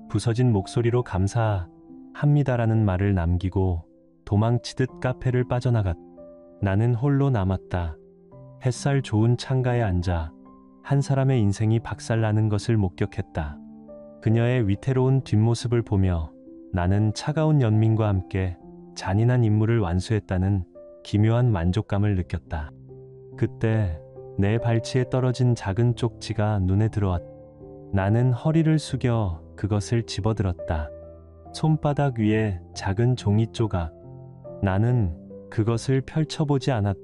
부서진 목소리로 감사합니다라는 말을 남기고 도망치듯 카페를 빠져나갔다. 나는 홀로 남았다. 햇살 좋은 창가에 앉아 한 사람의 인생이 박살나는 것을 목격했다. 그녀의 위태로운 뒷모습을 보며 나는 차가운 연민과 함께 잔인한 임무를 완수했다는 기묘한 만족감을 느꼈다. 그때 내 발치에 떨어진 작은 쪽지가 눈에 들어왔다. 나는 허리를 숙여 그것을 집어들었다. 손바닥 위에 작은 종이 조각. 나는 그것을 펼쳐보지 않았다.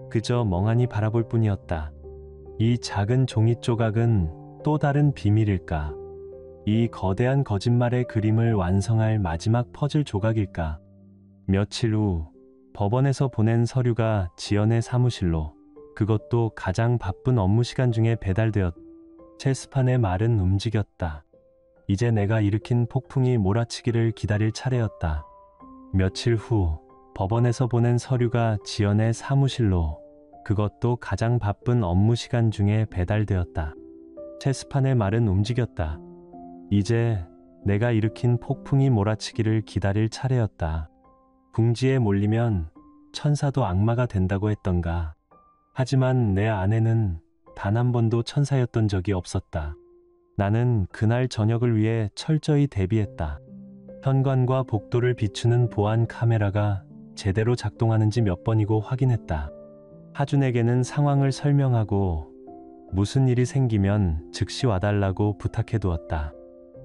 그저 멍하니 바라볼 뿐이었다. 이 작은 종이 조각은 또 다른 비밀일까? 이 거대한 거짓말의 그림을 완성할 마지막 퍼즐 조각일까? 며칠 후 법원에서 보낸 서류가 지연의 사무실로, 그것도 가장 바쁜 업무 시간 중에 배달되었다. 체스판의 말은 움직였다. 이제 내가 일으킨 폭풍이 몰아치기를 기다릴 차례였다. 며칠 후 법원에서 보낸 서류가 지연의 사무실로, 그것도 가장 바쁜 업무 시간 중에 배달되었다. 체스판의 말은 움직였다. 이제 내가 일으킨 폭풍이 몰아치기를 기다릴 차례였다. 궁지에 몰리면 천사도 악마가 된다고 했던가. 하지만 내 아내는 단 한 번도 천사였던 적이 없었다. 나는 그날 저녁을 위해 철저히 대비했다. 현관과 복도를 비추는 보안 카메라가 제대로 작동하는지 몇 번이고 확인했다. 하준에게는 상황을 설명하고 무슨 일이 생기면 즉시 와달라고 부탁해두었다.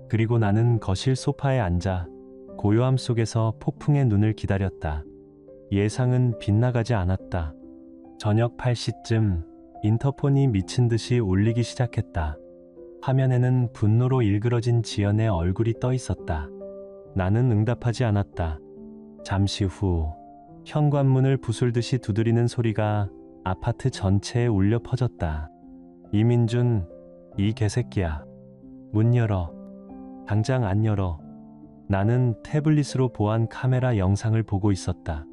그리고 나는 거실 소파에 앉아 고요함 속에서 폭풍의 눈을 기다렸다. 예상은 빗나가지 않았다. 저녁 8시쯤 인터폰이 미친 듯이 울리기 시작했다. 화면에는 분노로 일그러진 지연의 얼굴이 떠 있었다. 나는 응답하지 않았다. 잠시 후 현관문을 부술듯이 두드리는 소리가 아파트 전체에 울려 퍼졌다. 이민준, 이 개새끼야. 문 열어. 당장 안 열어. 나는 태블릿으로 보안 카메라 영상을 보고 있었다.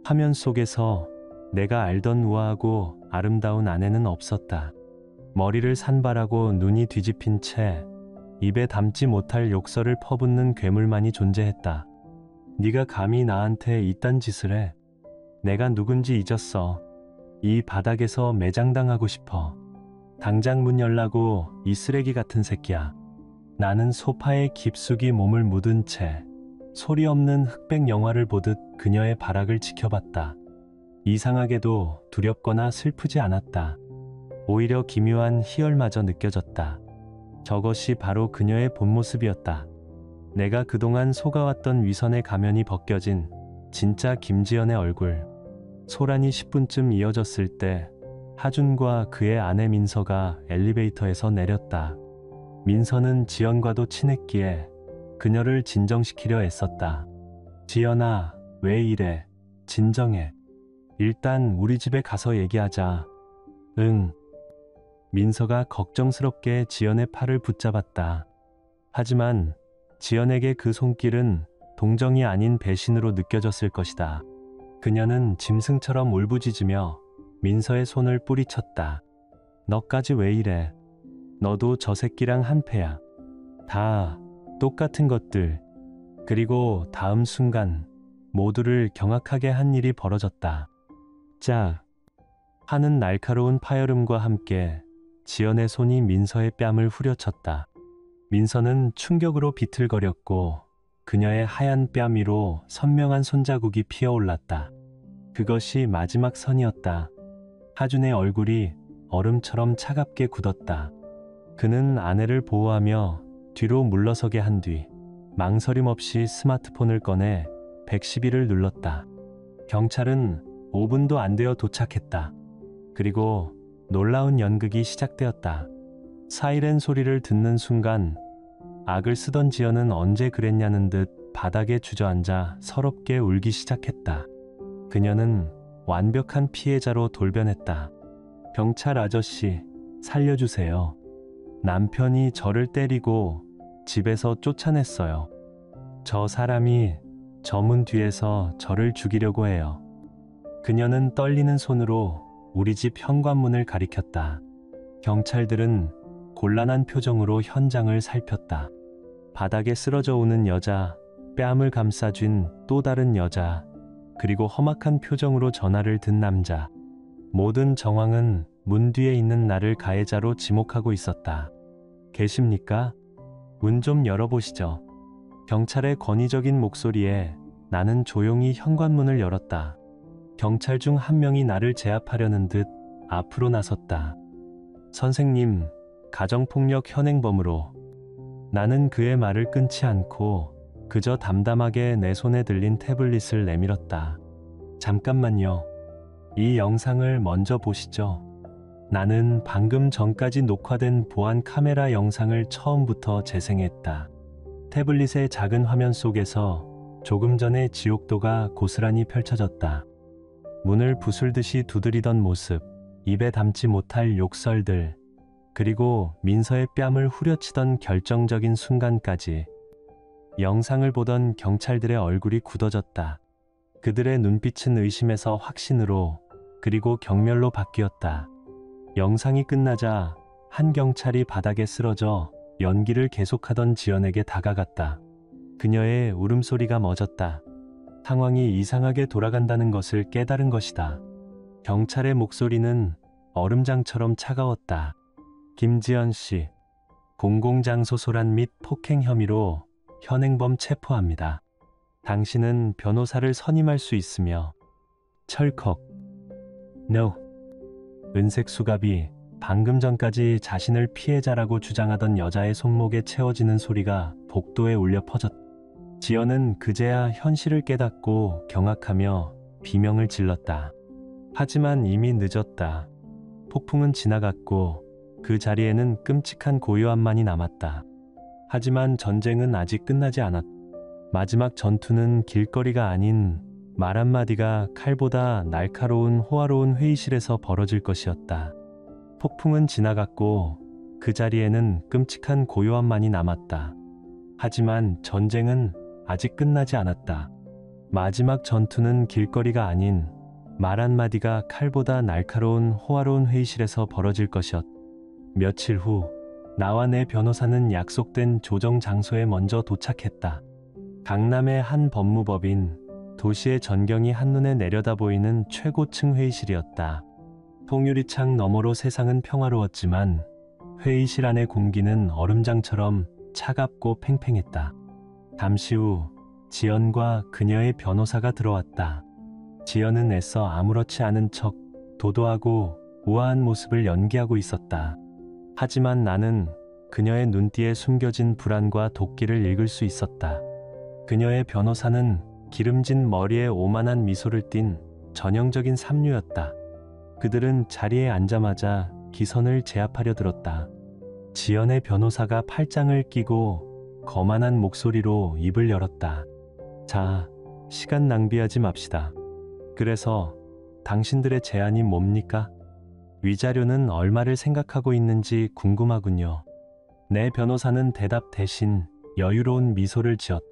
화면 속에서 내가 알던 우아하고 아름다운 아내는 없었다. 머리를 산발하고 눈이 뒤집힌 채 입에 담지 못할 욕설을 퍼붓는 괴물만이 존재했다. 네가 감히 나한테 이딴 짓을 해. 내가 누군지 잊었어. 이 바닥에서 매장당하고 싶어. 당장 문 열라고, 이 쓰레기 같은 새끼야. 나는 소파에 깊숙이 몸을 묻은 채 소리 없는 흑백 영화를 보듯 그녀의 발악을 지켜봤다. 이상하게도 두렵거나 슬프지 않았다. 오히려 기묘한 희열마저 느껴졌다. 저것이 바로 그녀의 본 모습이었다. 내가 그동안 속아왔던 위선의 가면이 벗겨진 진짜 김지연의 얼굴. 소란이 10분쯤 이어졌을 때 하준과 그의 아내 민서가 엘리베이터에서 내렸다. 민서는 지연과도 친했기에 그녀를 진정시키려 애썼다. 지연아, 왜 이래? 진정해. 일단 우리 집에 가서 얘기하자. 응. 민서가 걱정스럽게 지연의 팔을 붙잡았다. 하지만 지연에게 그 손길은 동정이 아닌 배신으로 느껴졌을 것이다. 그녀는 짐승처럼 울부짖으며 민서의 손을 뿌리쳤다. 너까지 왜 이래? 너도 저 새끼랑 한패야. 다 똑같은 것들. 그리고 다음 순간 모두를 경악하게 한 일이 벌어졌다. 짝! 하는 날카로운 파열음과 함께 지연의 손이 민서의 뺨을 후려쳤다. 민서는 충격으로 비틀거렸고 그녀의 하얀 뺨 위로 선명한 손자국이 피어올랐다. 그것이 마지막 선이었다. 하준의 얼굴이 얼음처럼 차갑게 굳었다. 그는 아내를 보호하며 뒤로 물러서게 한 뒤 망설임 없이 스마트폰을 꺼내 112를 눌렀다. 경찰은 5분도 안 되어 도착했다. 그리고 놀라운 연극이 시작되었다. 사이렌 소리를 듣는 순간 악을 쓰던 지연은 언제 그랬냐는 듯 바닥에 주저앉아 서럽게 울기 시작했다. 그녀는 완벽한 피해자로 돌변했다. 경찰 아저씨, 살려주세요. 남편이 저를 때리고 집에서 쫓아냈어요. 저 사람이 저 문 뒤에서 저를 죽이려고 해요. 그녀는 떨리는 손으로 우리 집 현관문을 가리켰다. 경찰들은 곤란한 표정으로 현장을 살폈다. 바닥에 쓰러져 오는 여자, 뺨을 감싸쥔 또 다른 여자, 그리고 험악한 표정으로 전화를 든 남자. 모든 정황은 문 뒤에 있는 나를 가해자로 지목하고 있었다. 계십니까? 문 좀 열어보시죠. 경찰의 권위적인 목소리에 나는 조용히 현관문을 열었다. 경찰 중 한 명이 나를 제압하려는 듯 앞으로 나섰다. 선생님, 가정폭력 현행범으로. 나는 그의 말을 끊지 않고 그저 담담하게 내 손에 들린 태블릿을 내밀었다. 잠깐만요. 이 영상을 먼저 보시죠. 나는 방금 전까지 녹화된 보안 카메라 영상을 처음부터 재생했다. 태블릿의 작은 화면 속에서 조금 전의 지옥도가 고스란히 펼쳐졌다. 문을 부술듯이 두드리던 모습, 입에 담지 못할 욕설들, 그리고 민서의 뺨을 후려치던 결정적인 순간까지. 영상을 보던 경찰들의 얼굴이 굳어졌다. 그들의 눈빛은 의심에서 확신으로, 그리고 경멸로 바뀌었다. 영상이 끝나자 한 경찰이 바닥에 쓰러져 연기를 계속하던 지연에게 다가갔다. 그녀의 울음소리가 멎었다. 상황이 이상하게 돌아간다는 것을 깨달은 것이다. 경찰의 목소리는 얼음장처럼 차가웠다. 김지연 씨, 공공장소 소란 및 폭행 혐의로 현행범 체포합니다. 당신은 변호사를 선임할 수 있으며. 철컥. No. 은색 수갑이 방금 전까지 자신을 피해자라고 주장하던 여자의 손목에 채워지는 소리가 복도에 울려 퍼졌다. 지연은 그제야 현실을 깨닫고 경악하며 비명을 질렀다. 하지만 이미 늦었다. 폭풍은 지나갔고 그 자리에는 끔찍한 고요함만이 남았다. 하지만 전쟁은 아직 끝나지 않았다. 마지막 전투는 길거리가 아닌 말 한마디가 칼보다 날카로운 호화로운 회의실에서 벌어질 것이었다. 폭풍은 지나갔고 그 자리에는 끔찍한 고요함만이 남았다. 하지만 전쟁은 아직 끝나지 않았다. 마지막 전투는 길거리가 아닌 말 한마디가 칼보다 날카로운 호화로운 회의실에서 벌어질 것이었다. 며칠 후 나와 내 변호사는 약속된 조정 장소에 먼저 도착했다. 강남의 한 법무법인, 도시의 전경이 한눈에 내려다 보이는 최고층 회의실이었다. 통유리창 너머로 세상은 평화로웠지만 회의실 안의 공기는 얼음장처럼 차갑고 팽팽했다. 잠시 후 지연과 그녀의 변호사가 들어왔다. 지연은 애써 아무렇지 않은 척 도도하고 우아한 모습을 연기하고 있었다. 하지만 나는 그녀의 눈띠에 숨겨진 불안과 도끼를 읽을 수 있었다. 그녀의 변호사는 기름진 머리에 오만한 미소를 띤 전형적인 삼류였다. 그들은 자리에 앉자마자 기선을 제압하려 들었다. 지연의 변호사가 팔짱을 끼고 거만한 목소리로 입을 열었다. 자, 시간 낭비하지 맙시다. 그래서 당신들의 제안이 뭡니까? 위자료는 얼마를 생각하고 있는지 궁금하군요. 내 변호사는 대답 대신 여유로운 미소를 지었다.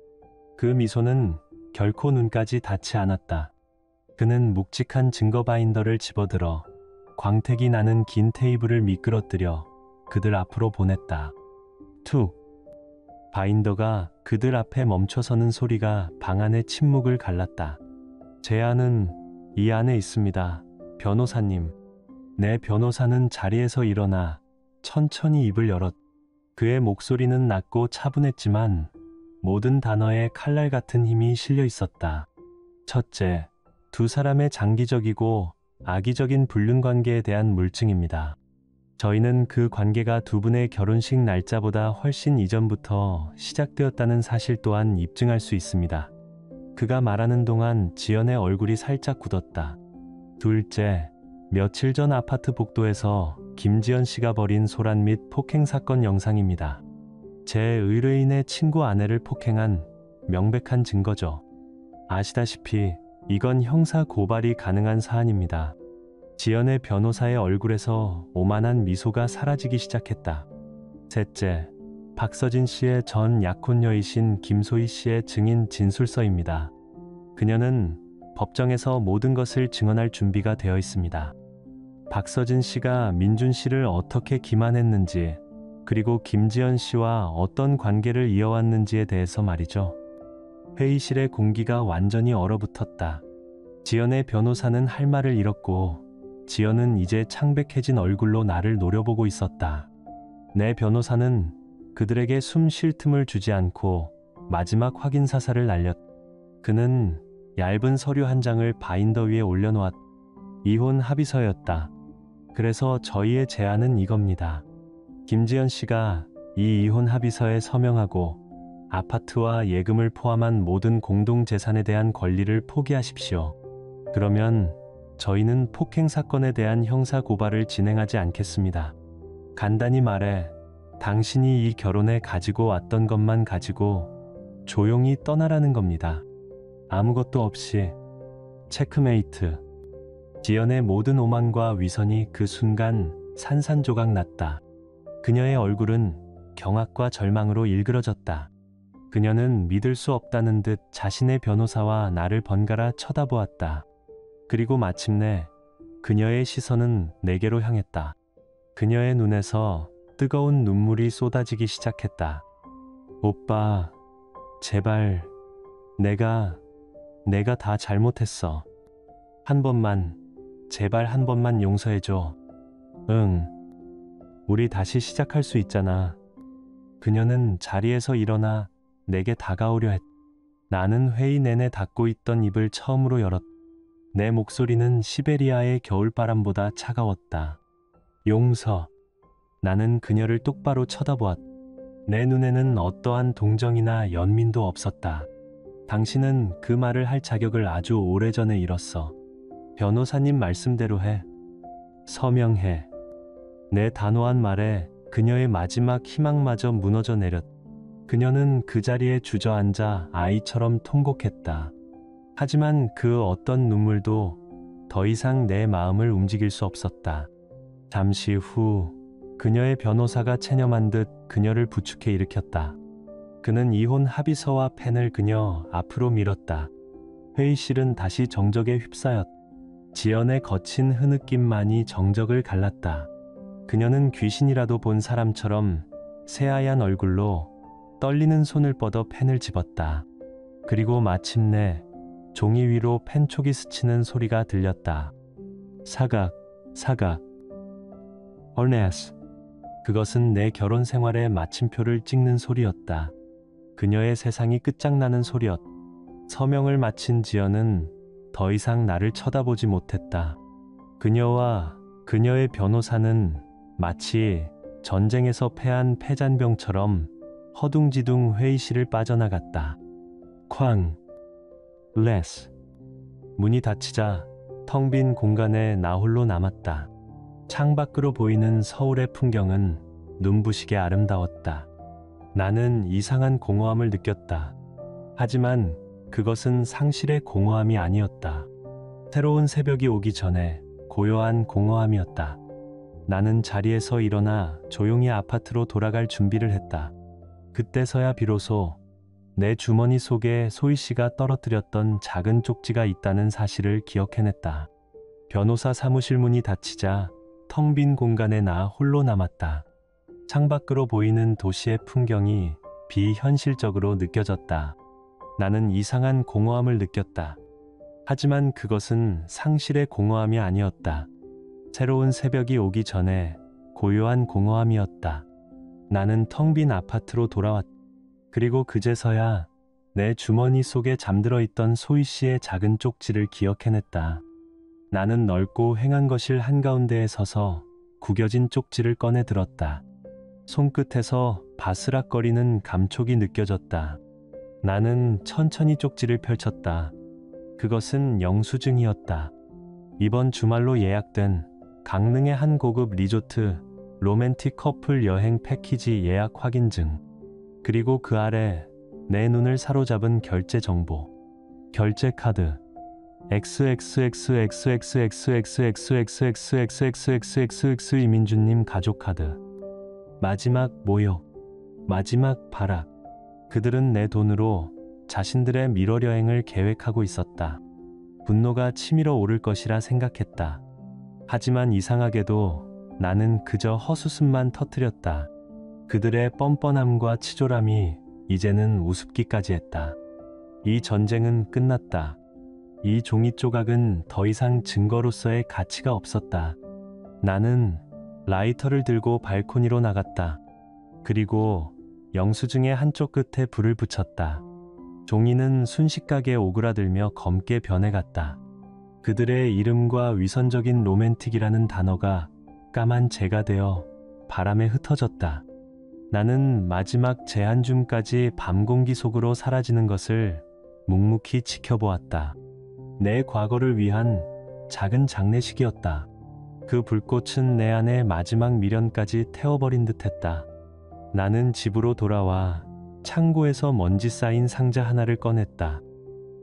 그 미소는 결코 눈까지 닿지 않았다. 그는 묵직한 증거 바인더를 집어들어 광택이 나는 긴 테이블을 미끄러뜨려 그들 앞으로 보냈다. 툭! 바인더가 그들 앞에 멈춰서는 소리가 방 안의 침묵을 갈랐다. 제안은 이 안에 있습니다, 변호사님. 내 변호사는 자리에서 일어나 천천히 입을 열었다. 그의 목소리는 낮고 차분했지만 모든 단어에 칼날 같은 힘이 실려 있었다. 첫째, 두 사람의 장기적이고 악의적인 불륜 관계에 대한 물증입니다. 저희는 그 관계가 두 분의 결혼식 날짜보다 훨씬 이전부터 시작되었다는 사실 또한 입증할 수 있습니다. 그가 말하는 동안 지연의 얼굴이 살짝 굳었다. 둘째, 며칠 전 아파트 복도에서 김지연 씨가 벌인 소란 및 폭행 사건 영상입니다. 제 의뢰인의 친구 아내를 폭행한 명백한 증거죠. 아시다시피 이건 형사 고발이 가능한 사안입니다. 지연의 변호사의 얼굴에서 오만한 미소가 사라지기 시작했다. 셋째, 박서진 씨의 전 약혼녀이신 김소희 씨의 증인 진술서입니다. 그녀는 법정에서 모든 것을 증언할 준비가 되어 있습니다. 박서진 씨가 민준 씨를 어떻게 기만했는지, 그리고 김지연 씨와 어떤 관계를 이어왔는지에 대해서 말이죠. 회의실의 공기가 완전히 얼어붙었다. 지연의 변호사는 할 말을 잃었고, 지연은 이제 창백해진 얼굴로 나를 노려보고 있었다. 내 변호사는 그들에게 숨 쉴 틈을 주지 않고 마지막 확인 사살을 날렸다. 그는 얇은 서류 한 장을 바인더 위에 올려놓았다. 이혼 합의서였다. 그래서 저희의 제안은 이겁니다. 김지연 씨가 이 이혼 합의서에 서명하고 아파트와 예금을 포함한 모든 공동재산에 대한 권리를 포기하십시오. 그러면 저희는 폭행 사건에 대한 형사 고발을 진행하지 않겠습니다. 간단히 말해, 당신이 이 결혼에 가지고 왔던 것만 가지고 조용히 떠나라는 겁니다. 아무것도 없이. 체크메이트. 지연의 모든 오만과 위선이 그 순간 산산조각 났다. 그녀의 얼굴은 경악과 절망으로 일그러졌다. 그녀는 믿을 수 없다는 듯 자신의 변호사와 나를 번갈아 쳐다보았다. 그리고 마침내 그녀의 시선은 내게로 향했다. 그녀의 눈에서 뜨거운 눈물이 쏟아지기 시작했다. 오빠, 제발, 내가 다 잘못했어. 한 번만, 제발 한 번만 용서해줘. 응, 우리 다시 시작할 수 있잖아. 그녀는 자리에서 일어나 내게 다가오려 했다. 나는 회의 내내 닫고 있던 입을 처음으로 열었다. 내 목소리는 시베리아의 겨울바람보다 차가웠다. 용서. 나는 그녀를 똑바로 쳐다보았다. 내 눈에는 어떠한 동정이나 연민도 없었다. 당신은 그 말을 할 자격을 아주 오래전에 잃었어. 변호사님 말씀대로 해. 서명해. 내 단호한 말에 그녀의 마지막 희망마저 무너져 내렸다. 그녀는 그 자리에 주저앉아 아이처럼 통곡했다. 하지만 그 어떤 눈물도 더 이상 내 마음을 움직일 수 없었다. 잠시 후 그녀의 변호사가 체념한 듯 그녀를 부축해 일으켰다. 그는 이혼 합의서와 펜을 그녀 앞으로 밀었다. 회의실은 다시 정적에 휩싸였다. 지연의 거친 흐느낌만이 정적을 갈랐다. 그녀는 귀신이라도 본 사람처럼 새하얀 얼굴로 떨리는 손을 뻗어 펜을 집었다. 그리고 마침내 종이 위로 펜촉이 스치는 소리가 들렸다. 사각, 사각. 얼네스. 그것은 내 결혼 생활의 마침표를 찍는 소리였다. 그녀의 세상이 끝장나는 소리였다. 서명을 마친 지연은 더 이상 나를 쳐다보지 못했다. 그녀와 그녀의 변호사는 마치 전쟁에서 패한 패잔병처럼 허둥지둥 회의실을 빠져나갔다. 쾅. 레스. 문이 닫히자 텅 빈 공간에 나 홀로 남았다. 창밖으로 보이는 서울의 풍경은 눈부시게 아름다웠다. 나는 이상한 공허함을 느꼈다. 하지만 그것은 상실의 공허함이 아니었다. 새로운 새벽이 오기 전에 고요한 공허함이었다. 나는 자리에서 일어나 조용히 아파트로 돌아갈 준비를 했다. 그때서야 비로소 내 주머니 속에 소희 씨가 떨어뜨렸던 작은 쪽지가 있다는 사실을 기억해냈다. 변호사 사무실 문이 닫히자 텅 빈 공간에 나 홀로 남았다. 창밖으로 보이는 도시의 풍경이 비현실적으로 느껴졌다. 나는 이상한 공허함을 느꼈다. 하지만 그것은 상실의 공허함이 아니었다. 새로운 새벽이 오기 전에 고요한 공허함이었다. 나는 텅 빈 아파트로 돌아왔다. 그리고 그제서야 내 주머니 속에 잠들어 있던 소희 씨의 작은 쪽지를 기억해냈다. 나는 넓고 횡한 거실 한가운데에 서서 구겨진 쪽지를 꺼내 들었다. 손끝에서 바스락거리는 감촉이 느껴졌다. 나는 천천히 쪽지를 펼쳤다. 그것은 영수증이었다. 이번 주말로 예약된 강릉의 한 고급 리조트 로맨틱 커플 여행 패키지 예약 확인증. 그리고 그 아래 내 눈을 사로잡은 결제 정보. 결제 카드 XXXXXXXXXXXXXXXXXX 이민주님 가족 카드. 마지막 모욕, 마지막 발악. 그들은 내 돈으로 자신들의 미러 여행을 계획하고 있었다. 분노가 치밀어 오를 것이라 생각했다. 하지만 이상하게도 나는 그저 헛웃음만 터뜨렸다. 그들의 뻔뻔함과 치졸함이 이제는 우습기까지 했다. 이 전쟁은 끝났다. 이 종이 조각은 더 이상 증거로서의 가치가 없었다. 나는 라이터를 들고 발코니로 나갔다. 그리고 영수증의 한쪽 끝에 불을 붙였다. 종이는 순식간에 오그라들며 검게 변해갔다. 그들의 이름과 위선적인 로맨틱이라는 단어가 까만 재가 되어 바람에 흩어졌다. 나는 마지막 제한줌까지 밤 공기 속으로 사라지는 것을 묵묵히 지켜보았다. 내 과거를 위한 작은 장례식이었다. 그 불꽃은 내 안의 마지막 미련까지 태워버린 듯했다. 나는 집으로 돌아와 창고에서 먼지 쌓인 상자 하나를 꺼냈다.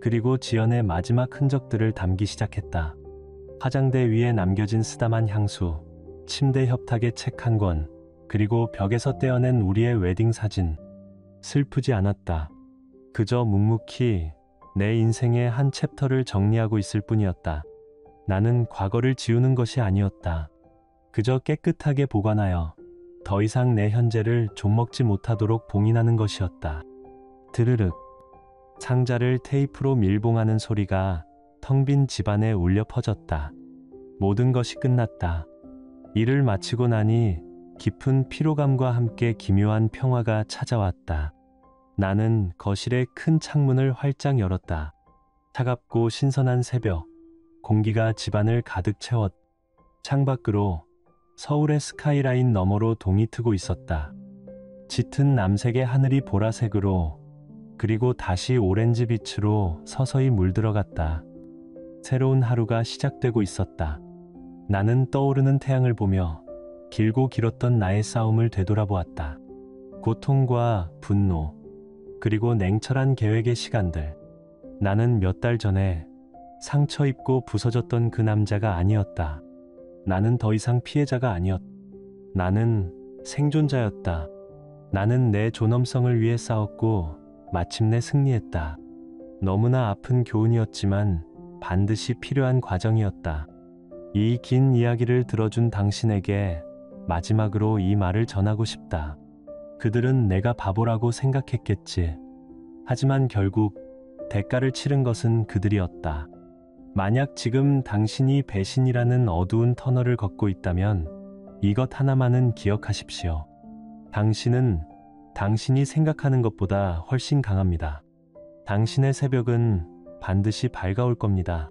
그리고 지연의 마지막 흔적들을 담기 시작했다. 화장대 위에 남겨진 쓰다만 향수, 침대 협탁에 책 한 권, 그리고 벽에서 떼어낸 우리의 웨딩 사진. 슬프지 않았다. 그저 묵묵히 내 인생의 한 챕터를 정리하고 있을 뿐이었다. 나는 과거를 지우는 것이 아니었다. 그저 깨끗하게 보관하여 더 이상 내 현재를 좀먹지 못하도록 봉인하는 것이었다. 드르륵. 상자를 테이프로 밀봉하는 소리가 텅 빈 집안에 울려 퍼졌다. 모든 것이 끝났다. 일을 마치고 나니 깊은 피로감과 함께 기묘한 평화가 찾아왔다. 나는 거실의 큰 창문을 활짝 열었다. 차갑고 신선한 새벽, 공기가 집안을 가득 채웠다. 창밖으로 서울의 스카이라인 너머로 동이 트고 있었다. 짙은 남색의 하늘이 보라색으로, 그리고 다시 오렌지 빛으로 서서히 물들어갔다. 새로운 하루가 시작되고 있었다. 나는 떠오르는 태양을 보며 길고 길었던 나의 싸움을 되돌아보았다. 고통과 분노, 그리고 냉철한 계획의 시간들. 나는 몇 달 전에 상처 입고 부서졌던 그 남자가 아니었다. 나는 더 이상 피해자가 아니었다. 나는 생존자였다. 나는 내 존엄성을 위해 싸웠고 마침내 승리했다. 너무나 아픈 교훈이었지만 반드시 필요한 과정이었다. 이 긴 이야기를 들어준 당신에게 마지막으로 이 말을 전하고 싶다. 그들은 내가 바보라고 생각했겠지. 하지만 결국 대가를 치른 것은 그들이었다. 만약 지금 당신이 배신이라는 어두운 터널을 걷고 있다면 이것 하나만은 기억하십시오. 당신은 당신이 생각하는 것보다 훨씬 강합니다. 당신의 새벽은 반드시 밝아올 겁니다.